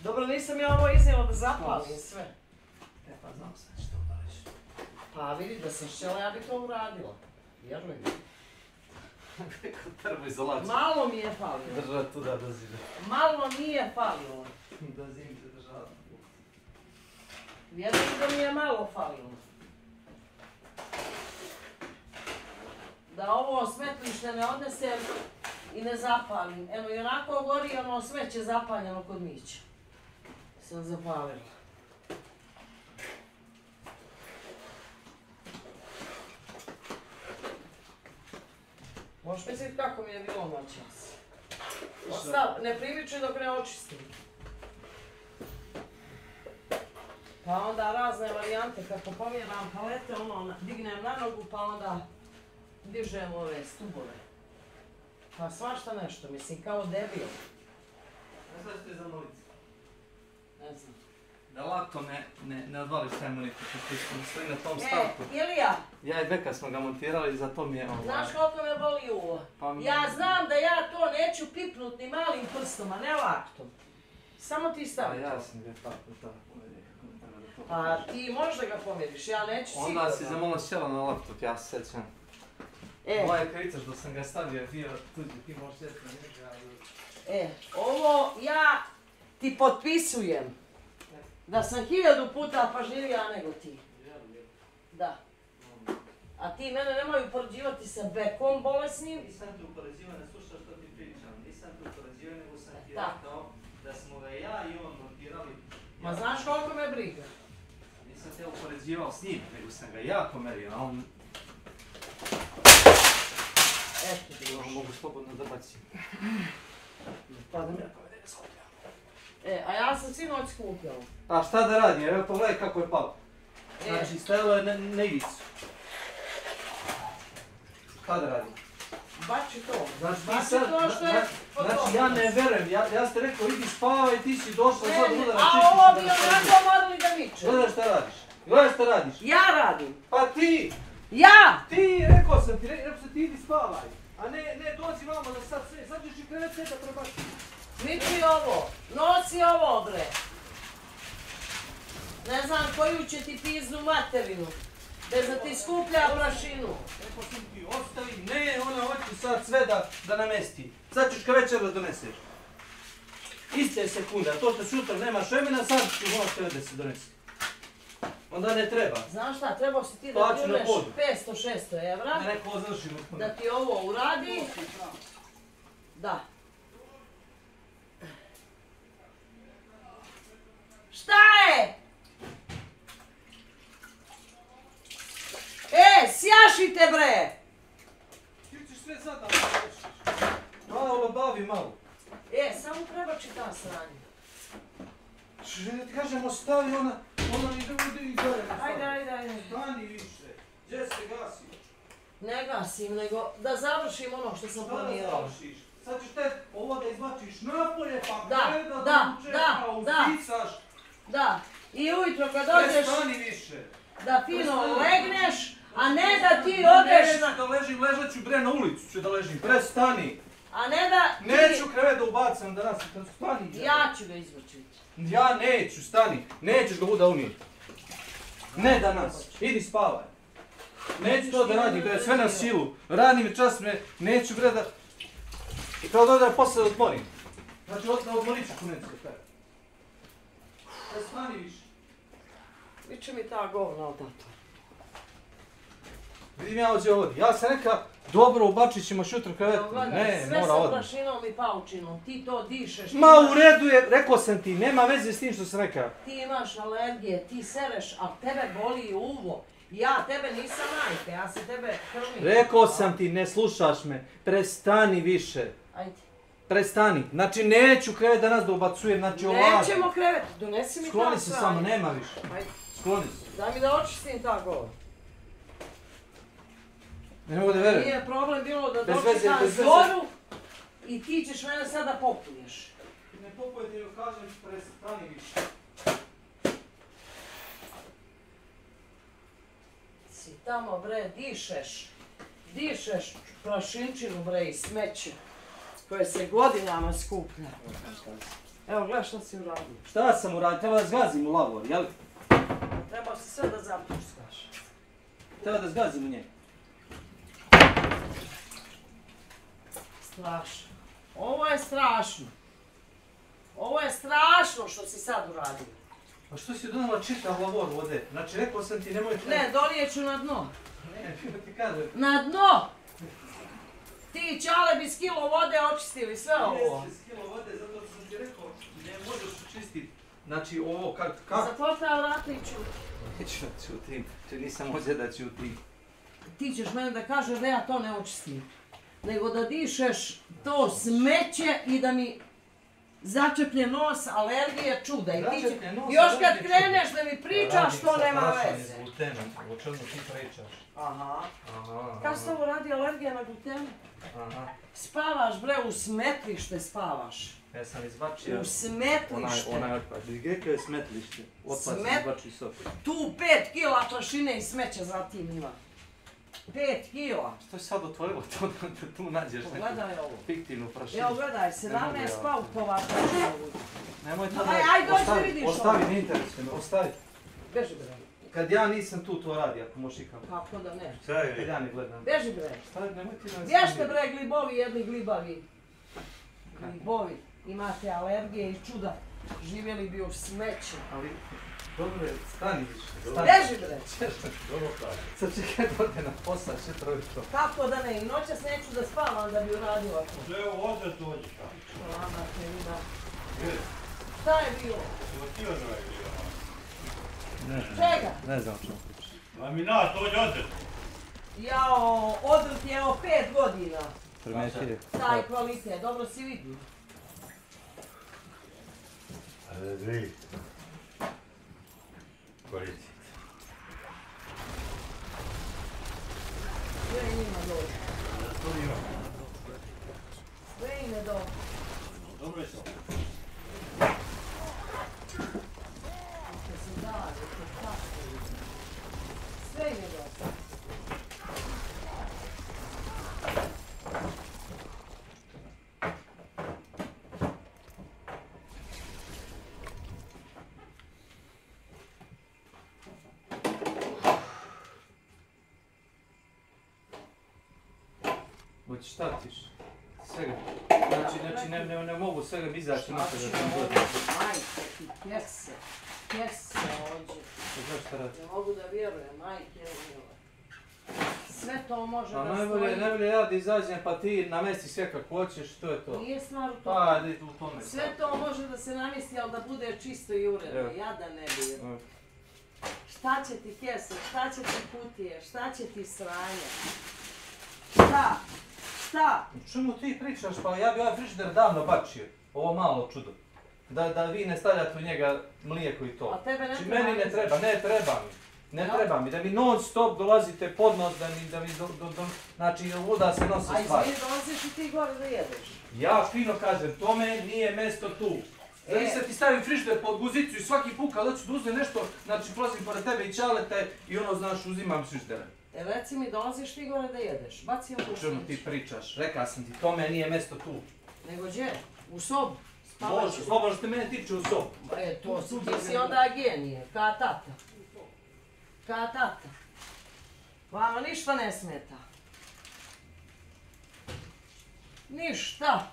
Dobro, nisam ja ovo iznijela da zapalim sve. Pa znam sad što da reći. Pa vidi da sam šćela, ja bi to uradila. Vjeruj mi. Termoizolaciju. Malo mi je falilo. Držat tu da zime. Malo mi je falilo. Da zimi se država. Vjerujem da mi je malo falilo. Da ovo smetlište ne odnesem i ne zapalim. Eno i onako gori ono smeće zapaljeno kod Mića. Sam zapalila. Možeš misliti kako mi je bilo noćas. Ne primiči dok ne očistim. Pa onda razne varijante, kako pomjeram palete, dignem na nogu, pa onda dižem ove stubove. Pa svašta nešto, mislim, kao debil. Ne znaš ti zamoliti? Ne znam. Da lako ne odvališ taj monitor, što stoji na tom stavku. Ilija! Ja i Beka smo ga montirali i zato mi je ovo... Znaš koliko me boli uvo? Ja znam da ja to neću pipnut ni malim prstom, a ne laktom. Samo ti stavi to. Ja sam ga tako. Pa ti možeš da ga pomjeriš, ja neću sigurno. Onda si zamolila sjela na laptop, ja se sjećam. Ovaj kricaš da sam ga stavio, bio tuđi, ti možeš sjeti na njega. Ovo ja ti potpisujem. Da sam 1000 puta pažljivija nego ti. Da. A ti mene nemoj upoređivati sa Bekom bolesnim. Nisam te upoređivao, ne slušaš što ti pričam. Nisam te upoređivao, nego sam ti rekao da smo ga ja i on montirali. Ma znaš koliko me briga? Nisam te upoređivao s njim, nego sam ga ja pomerio, a on... Eto ti još. Mogu slobodno da bacim. Pa da mi rekao da je skupljao. A ja sam sinoć skupljao. A šta da radim, evo pogledaj kako je palo. Znači, stajalo je na ivicu. Šta da radim? Bači to. Znači, Bači to što je znači ja ne verujem, ja ste rekao idi spavaj, ti si došla sad udara a ovo bi onako morali da miče. Gledaj šta radiš, gledaj šta radiš. Ja radim. Pa ti! Ja! Ti, rekao sam ti idi spavaj. A ne dođi vamo da sad ćeš i krevet sve da prebaci. Miči ovo, nosi ovo bre. Ne znam koju će ti piznu materinu. Bez da ti skuplja prašinu. Rekao sam ti, ostavi, ne, ona hoće sad sve da namesti. Sad ćeš ka večer da doneseš. Iste sekunde, a to što sutra nemaš vremena, sad ću moći sve da se donesi. Onda ne treba. Znaš šta, trebao si ti da pljuneš 500-600 evra. Ne, neko završimo. Da ti ovo uradi. Da. Šta je? Sjašite bre! Ti ćeš sve sad da rešiš. Malo bavi malo. Samo prebači ta sranja. Ne ti kažem, ostavi ona i gore. Ajde. Stani više. Gdje se gasi? Ne gasim, nego da završim ono što sam planirala. Šta da završiš? Sad ćeš te ovo da izbačiš napolje, pa Da. I ujutro kad dođeš da fino legneš, a ne da ti odeš na... Neću da ležim, ležat ću bre na ulicu ću da ležim, prestani. A ne da ti... Neću krevet da ubacam danas, stani. Ja ću ga izvući. Ja neću, stani, nećeš ga buda umijeti. Ne danas, idi spavaj. Neću to da radim, bre, sve na silu. Rani mi čas, neću bre da... I kao da posle da odmorim. Znači, odmorit ću kunencu da kada. Prestani više. Biće mi ta govna odato. Vidim ja ovdje. Ja sam neka, dobro, ubačit ćemo šutra krevet. Ne, sve sa prašinom i paučinom. Ti to dišeš. Ma u redu je, rekao sam ti, nema veze s tim što sam rekao. Ti imaš alergije, ti sereš, a tebe boli uvo. Ja tebe nisam majke, ja se tebe krvim. Rekao sam ti, ne slušaš me. Prestani više. Ajde. Prestani. Znači, neću krevet danas da ubacujem, znači ovako. Nećemo krevet, donesi mi ta skloni se samo, nema više. Ajde. Skloni se. Daj mi da očistim ta govor. Ne mogu da verujem. Nije problem bilo da dočekam zoru i ti ćeš mene sada popuješ. Ne popujete joj kažem, prestani više. Si tamo bre, dišeš prašinčinu bre i smeće koje se godinama skuplja. Evo, gledaj šta si uradio. Šta sam uradio? Treba da zgazim u lavor, jel? Trebao si sve da zapuštaš. Treba da zgazim u njej. Strašno. Ovo je strašno. Ovo je strašno što si sad uradio. A što si donala čitav lavor vode? Znači, rekao sam ti nemoj... Ne, dolijeću na dno. Ne, ti kažem. Na dno! Ti, Čale, bi s kilo vode očistili sve ovo. Jesi s kilo vode, zato sam ti rekao, ne možeš očistiti. Znači, ovo, kako? Zatvor ta vrata i čuti. Neću čutim, nisam ovdje da čutim. Ti ćeš mene da kažeš da ja to ne očistim. Nego da dišeš to smeće i da mi začeplje nos, alergije, čuda. I ti još kad kreneš da mi pričaš, to nema veze. Radim sa glutenom, o čemu ti pričaš. Aha. Kako se ovo radi alergija na glutenu? Aha. Spavaš bre, u smetlište spavaš. Ja sam izbačio... U smetlište. Onaj otpad. Gdje je smetlište? Otpad sam izbačio sok. Tu 5 kila prašine i smeća zatim ima. 5 kila. Što je sad otvorilo to da tu nađeš neku fiktivnu prašinu? Evo gledaj, 17 paukova prašina. Nemoj to Ajde, dođi da vidiš ovo. Ostavi, ne interesuje me, ostavi. Beži bre. Kad ja nisam tu, to radi, ako možeš ikako. Kako da ne? Kad ja ne gledam. Beži bre. Nemoj ti nas... Bježte bre, glibovi, jedni glibavi. Glibovi. Imate alergije i čuda. Živjeli bi u smeću. Ali, dobro je, stani više. Beži bre. Dobro pravi. Sad čekaj da ode na posao, še trojito. Kako da ne? I noćas neću da spavam da bi uradila to. Evo, ovdje dođi. Lama te ima. Šta je bilo? Čega? Ne znam što priča. Laminat, ovdje. Jao, odrt je evo 5 godina. Primetio. Taj kvalitet, dobro si vidio. Ajde, vidi. Kvalitet. Sve njima dođe. Hoćeš šta tiš? Svega. Znači ne mogu svega mi izaći na to da sam gledam. Majke ti, kese ođe. Ne mogu da vjerujem, majke umile. Sve to može da stoji. Najbolje ja da izađem pa ti namesti sve kako hoćeš, to je to. Nije stvar u tome. Pa, ajde u tome. Sve to može da se namesti, ali da bude čisto i uredno. Ja da ne bi. Šta će ti kese, šta će ti kutije, šta će ti sranje? Šta? Šta? O čemu ti pričaš? Pa ja bi ovaj frižider davno bačio. Ovo malo čudo. Da vi ne stavljate u njega mlijeko i to. A tebe ne znači, treba? Meni ne treba, ne treba mi. Da mi non stop dolazite pod nos, da mi znači da se nose stvari. A izvini, dolaziš i ti gore da jedeš. Ja fino kažem, tome nije mesto tu. Znači se ti stavim frižider pod guzicu i svaki put kad hoću da uzme nešto, znači prolazim pored tebe i čalete i ono znaš uzimam frižidere. Reci mi, dolaziš ti gore da jedeš, baci u o čemu ti pričaš? Rekao sam ti, tome nije mesto tu. Nego gdje? U sobu? Može, slobodno što mene tiče u sobu. Ti si onda genije, ka tata. Ka tata. Vama ništa ne smeta. Ništa.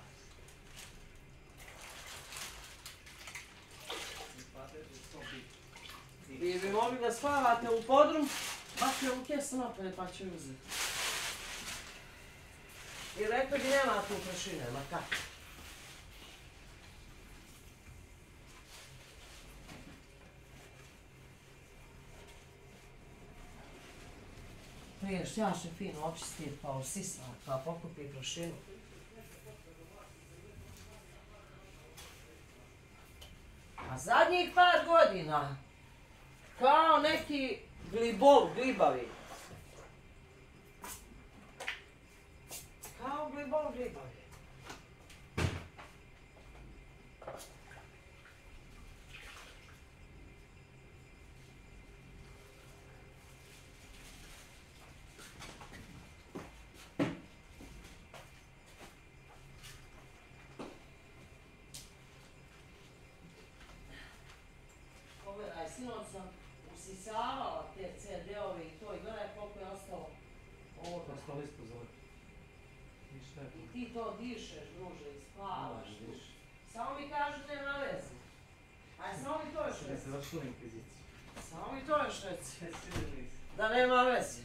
Vi bi mogli da spavate u podrum, baš je u kesu napred pa će uzeti. I rekao bi nema tu prašine, ma kako? Priješ, ja će fino očistiti pa usisa, pa pokupi prašinu. A zadnjih par godina, kao neki glibavi. Kao glibavi. Pogledaj, sinoć sam usisavala te CD-ove i to i gledaj koliko je ostalo ovoga. Ostalo isto zove. I ti to dišeš, druže, i spavaš. Samo mi kažu nema veze. Aj, samo mi to još reci. Samo mi to još reci. Da nema veze.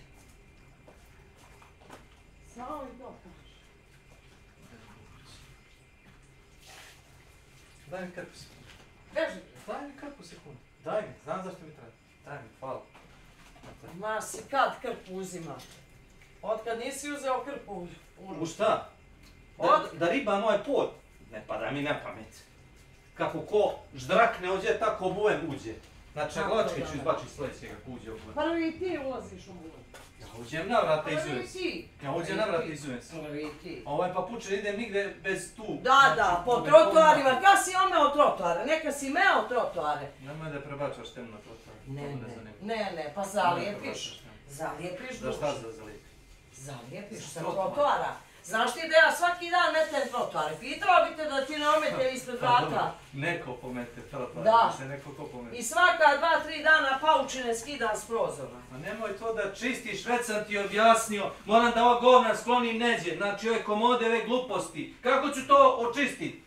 Samo mi to kaži. Daj mi krpu sekundu. Beži. Daj mi krpu sekundu. Daj mi, znam zašto mi treba. Daj mi, hvala. Ma si kad krpu uzima? Otkad nisi uzeo krpu U šta? Da riba moj pot? Ne pada mi na pamet. Kako ko ždrakne ođe, tako obuven uđe. Znači, glačke ću izbačiti sljedećega ko uđe obuven. Prvi ti ulaziš u buven. Ja uđem na vrata i izujem Prvi se. ti. Ja uđem na vrata i izujem se. Prvi ti. A ovaj papuče idem nigde bez tu. Da, po trotoarima. Kad si omeo trotoare? Neka si meo trotoare. Nemoj da prebačaš temu na trotoare. Ne, pa zalijepiš. Zalijepiš dušu. Da šta za zalijepi? Zalijepiš sa trotoara. Znaš ti da ja svaki dan metem trotoare? Pitala bi te da ti ne omete ispred vrata. Neko pomete trotoare. Da. Neko ko pomete. I svaka 2-3 dana paučine skidam s prozora. Ma nemoj to da čistiš, već sam ti objasnio. Moram da ova govna sklonim neđe. Znači ove komode, ove gluposti. Kako ću to očistiti?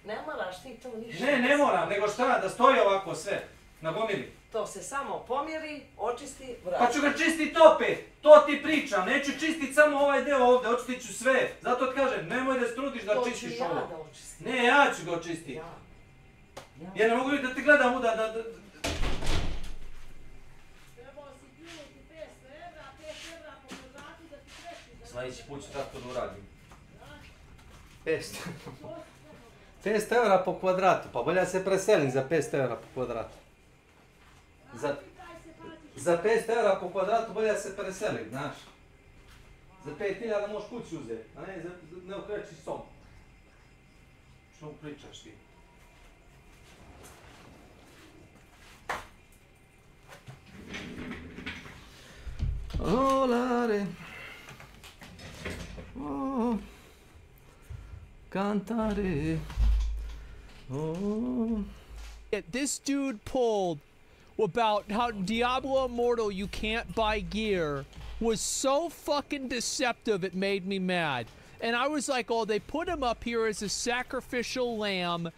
Ne moraš ti to ništa. Ne moram, nego šta, da stoji ovako sve. Na gomili. To se samo pomjeri, očisti, vrati. Pa ću ga čistiti opet, to ti pričam, neću čistiti samo ovaj deo ovdje, očistit ću sve. Zato ti kažem, nemoj da se trudiš da čistiš ovo. To ću ja da očistim. Ne, ja ću ga očistiti. Ja ne mogu vidjeti da te gledam da... Trebao si pljunuti 500 evra, 5 evra po kvadratu da ti kreši. Sljedeći put ću tako da uradim. 500 evra po kvadratu, pa bolje se preselim za 500 evra po kvadratu. Za 500 evra po kvadratu bolje se preselim, znaš. Za 5000 možeš kuću uzeti, a ne okreći som. Što mu pričaš ti? Volare, cantare, This dude pulled about how Diablo Immortal you can't buy gear was so fucking deceptive it made me mad. And I was like, oh, they put him up here as a sacrificial lamb,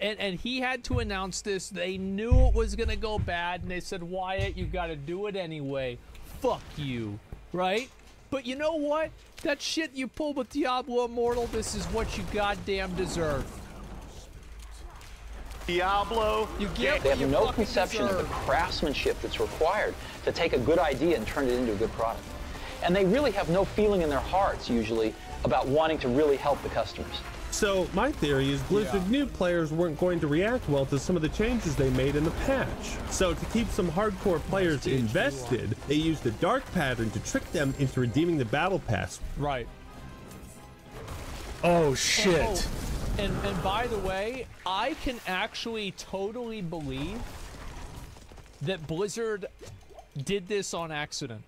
and he had to announce this. They knew it was going to go bad, and they said, Wyatt, you got to do it anyway. Fuck you, right? But you know what? That shit you pulled with Diablo Immortal, this is what you goddamn deserve. Diablo, you get they have no conception of the craftsmanship that's required to take a good idea and turn it into a good product. And they really have no feeling in their hearts, usually, about wanting to really help the customers. So my theory is Blizzard knew players weren't going to react well to some of the changes they made in the patch. So to keep some hardcore players invested, they used a dark pattern to trick them into redeeming the battle pass. Right. Oh shit. And by the way, I can actually totally believe that Blizzard did this on accident.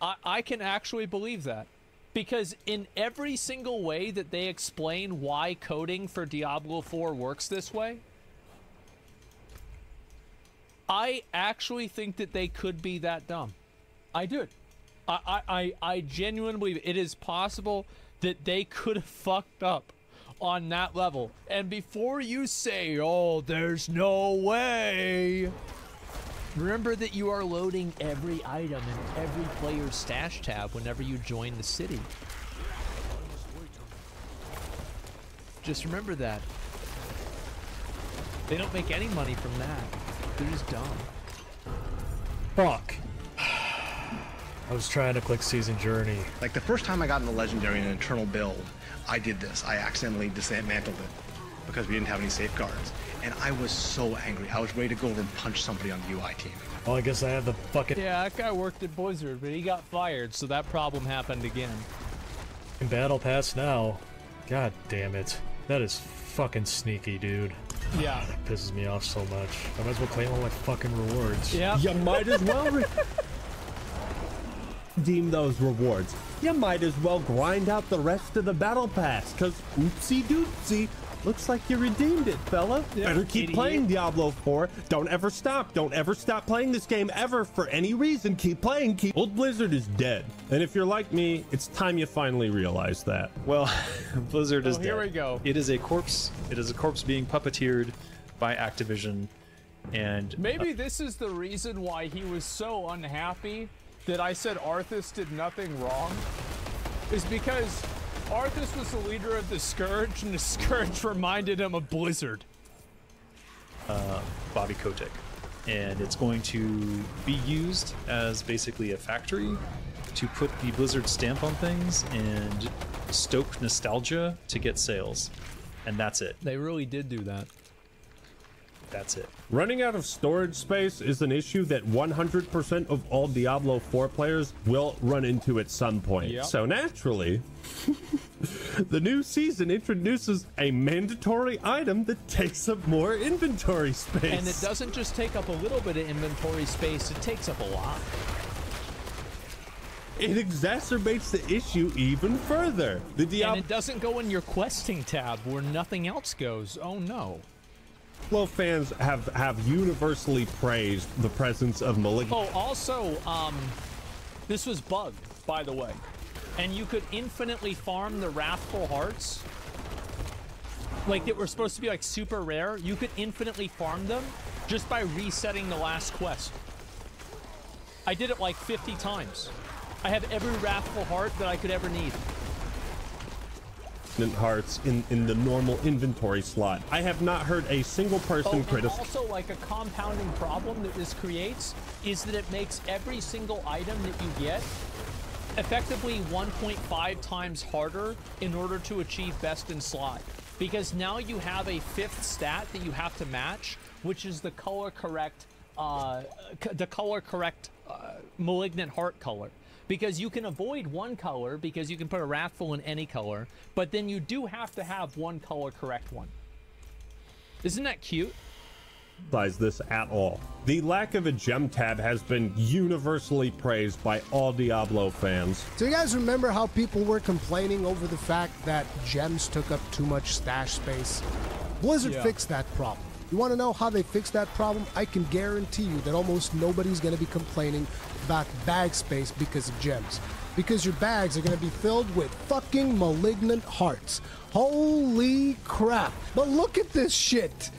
I can actually believe that. Because in every single way that they explain why coding for Diablo 4 works this way, I actually think that they could be that dumb. I do. I genuinely believe it is possible that they could have fucked up on that level. And before you say, oh, there's no way, remember that you are loading every item in every player's stash tab whenever you join the city. Just remember that. They don't make any money from that. They're just dumb. Fuck. I was trying to click Season Journey. Like the first time I got in the Legendary in an internal build, I did this. I accidentally dismantled it because we didn't have any safeguards. And I was so angry. I was ready to go over and punch somebody on the UI team. Well, I guess I have the fucking... Yeah, that guy worked at Blizzard, but he got fired, so that problem happened again. In Battle Pass now. God damn it. That is fucking sneaky, dude. Yeah. That pisses me off so much. I might as well claim all my fucking rewards. Yeah. You might as well redeem those rewards. You might as well grind out the rest of the battle pass, because oopsie doopsie, looks like you redeemed it, fella. Yeah, better keep playing Diablo 4. Don't ever stop. Don't ever stop playing this game ever for any reason. Keep playing. Old Blizzard is dead. And if you're like me, it's time you finally realize that. Well, Blizzard is dead. Here we go. It is a corpse. It is a corpse being puppeteered by Activision. And maybe this is the reason why he was so unhappy that I said Arthas did nothing wrong, is because Arthas was the leader of the Scourge, and the Scourge reminded him of Blizzard. Bobby Kotick. And it's going to be used as basically a factory to put the Blizzard stamp on things and stoke nostalgia to get sales. And that's it. They really did do that. That's it. Running out of storage space is an issue that 100% of all Diablo 4 players will run into at some point. Yep. So naturally, the new season introduces a mandatory item that takes up more inventory space. And it doesn't just take up a little bit of inventory space, it takes up a lot. It exacerbates the issue even further. And it doesn't go in your questing tab where nothing else goes. Oh no. Diablo fans have universally praised the presence of malignant. Oh, also, this was bugged, by the way. And you could infinitely farm the Wrathful Hearts. Like, that were supposed to be, like, super rare. You could infinitely farm them just by resetting the last quest. I did it, like, 50 times. I have every Wrathful Heart that I could ever need. Hearts in the normal inventory slot. I have not heard a single person criticize. Also, like, a compounding problem that this creates is that it makes every single item that you get effectively 1.5 times harder in order to achieve best in slot. Because now you have a fifth stat that you have to match, which is the color correct malignant heart color. Because you can avoid one color because you can put a Wrathful in any color, but then you do have to have one color correct one. Isn't that cute? This at all. The lack of a gem tab has been universally praised by all Diablo fans. Do you guys remember how people were complaining over the fact that gems took up too much stash space? Blizzard fixed that problem. You want to know how they fixed that problem? I can guarantee you that almost nobody's going to be complaining about bag space because of gems. because your bags are going to be filled with fucking malignant hearts. Holy crap. But look at this shit.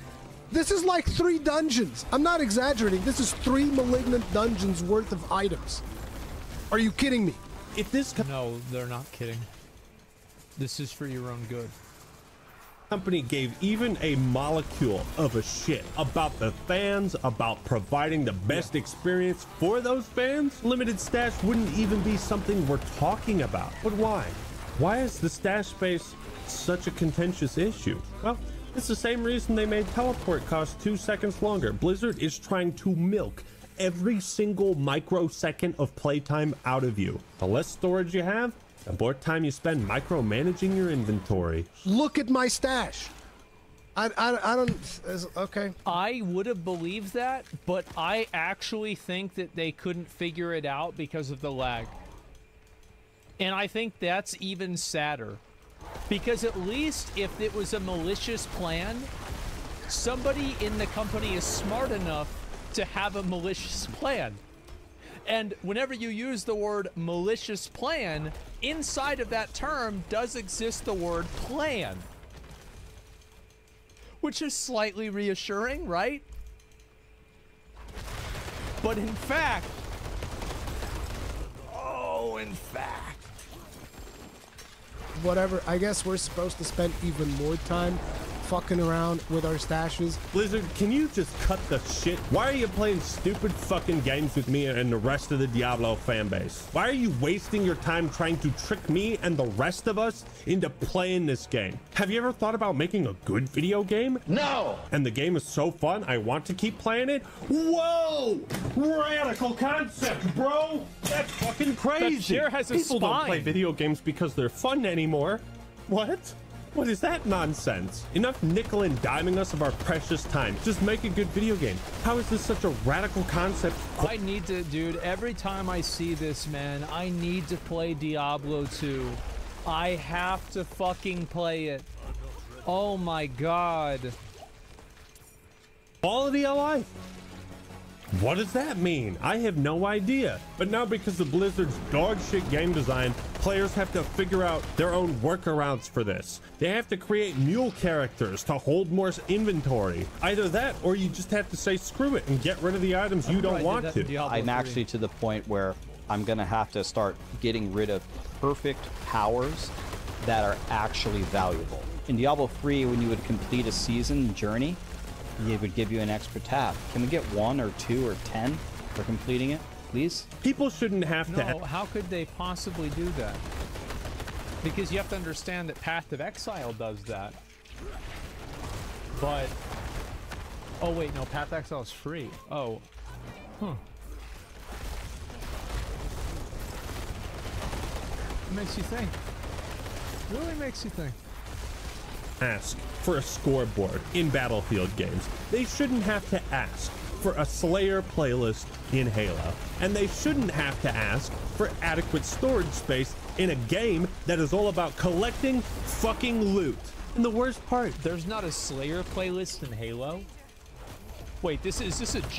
This is like 3 dungeons. I'm not exaggerating. This is 3 malignant dungeons worth of items. Are you kidding me? If this no, they're not kidding. This is for your own good. Company gave even a molecule of a shit about the fans, about providing the best experience for those fans, limited stash wouldn't even be something we're talking about. But why? Why is the stash space such a contentious issue? Well, it's the same reason they made teleport cost 2 seconds longer. Blizzard is trying to milk every single microsecond of playtime out of you. The less storage you have, the more time you spend micromanaging your inventory. Look at my stash. I don't. Okay. I would have believed that, but I actually think that they couldn't figure it out because of the lag. And I think that's even sadder. Because at least if it was a malicious plan, somebody in the company is smart enough to have a malicious plan. And whenever you use the word malicious plan, inside of that term does exist the word plan. Which is slightly reassuring, right? But in fact, whatever, I guess we're supposed to spend even more time fucking around with our stashes. Blizzard, can you just cut the shit? Why are you playing stupid fucking games with me and the rest of the Diablo fan base? Why are you wasting your time trying to trick me and the rest of us into playing this game? Have you ever thought about making a good video game? No! And the game is so fun, I want to keep playing it? Whoa! Radical concept, bro! That's fucking crazy! That chair has a People don't play spine. video games because they're fun anymore. What? What is that nonsense? Enough nickel and diming us of our precious time. Just make a good video game. How is this such a radical concept? I need to, dude, every time I see this, man, I need to play Diablo 2. I have to fucking play it. Oh my god. Quality of life. What does that mean? I have no idea. But now because of Blizzard's dog shit game design, players have to figure out their own workarounds for this. They have to create mule characters to hold more inventory. Either that or you just have to say screw it and get rid of the items you don't want to. I'm actually to the point where I'm gonna have to start getting rid of perfect powers that are actually valuable. In Diablo 3, when you would complete a season journey, it would give you an extra tab. Can we get 1 or 2 or 10 for completing it, please? People shouldn't have No, how could they possibly do that? Because you have to understand that Path of Exile does that. But... oh wait, no, Path of Exile is free. Oh. Huh. It makes you think. Really makes you think. Ask for a scoreboard in Battlefield games. They shouldn't have to ask for a Slayer playlist in Halo. And they shouldn't have to ask for adequate storage space in a game that is all about collecting fucking loot. And the worst part, there's not a Slayer playlist in Halo? Wait, is this a joke?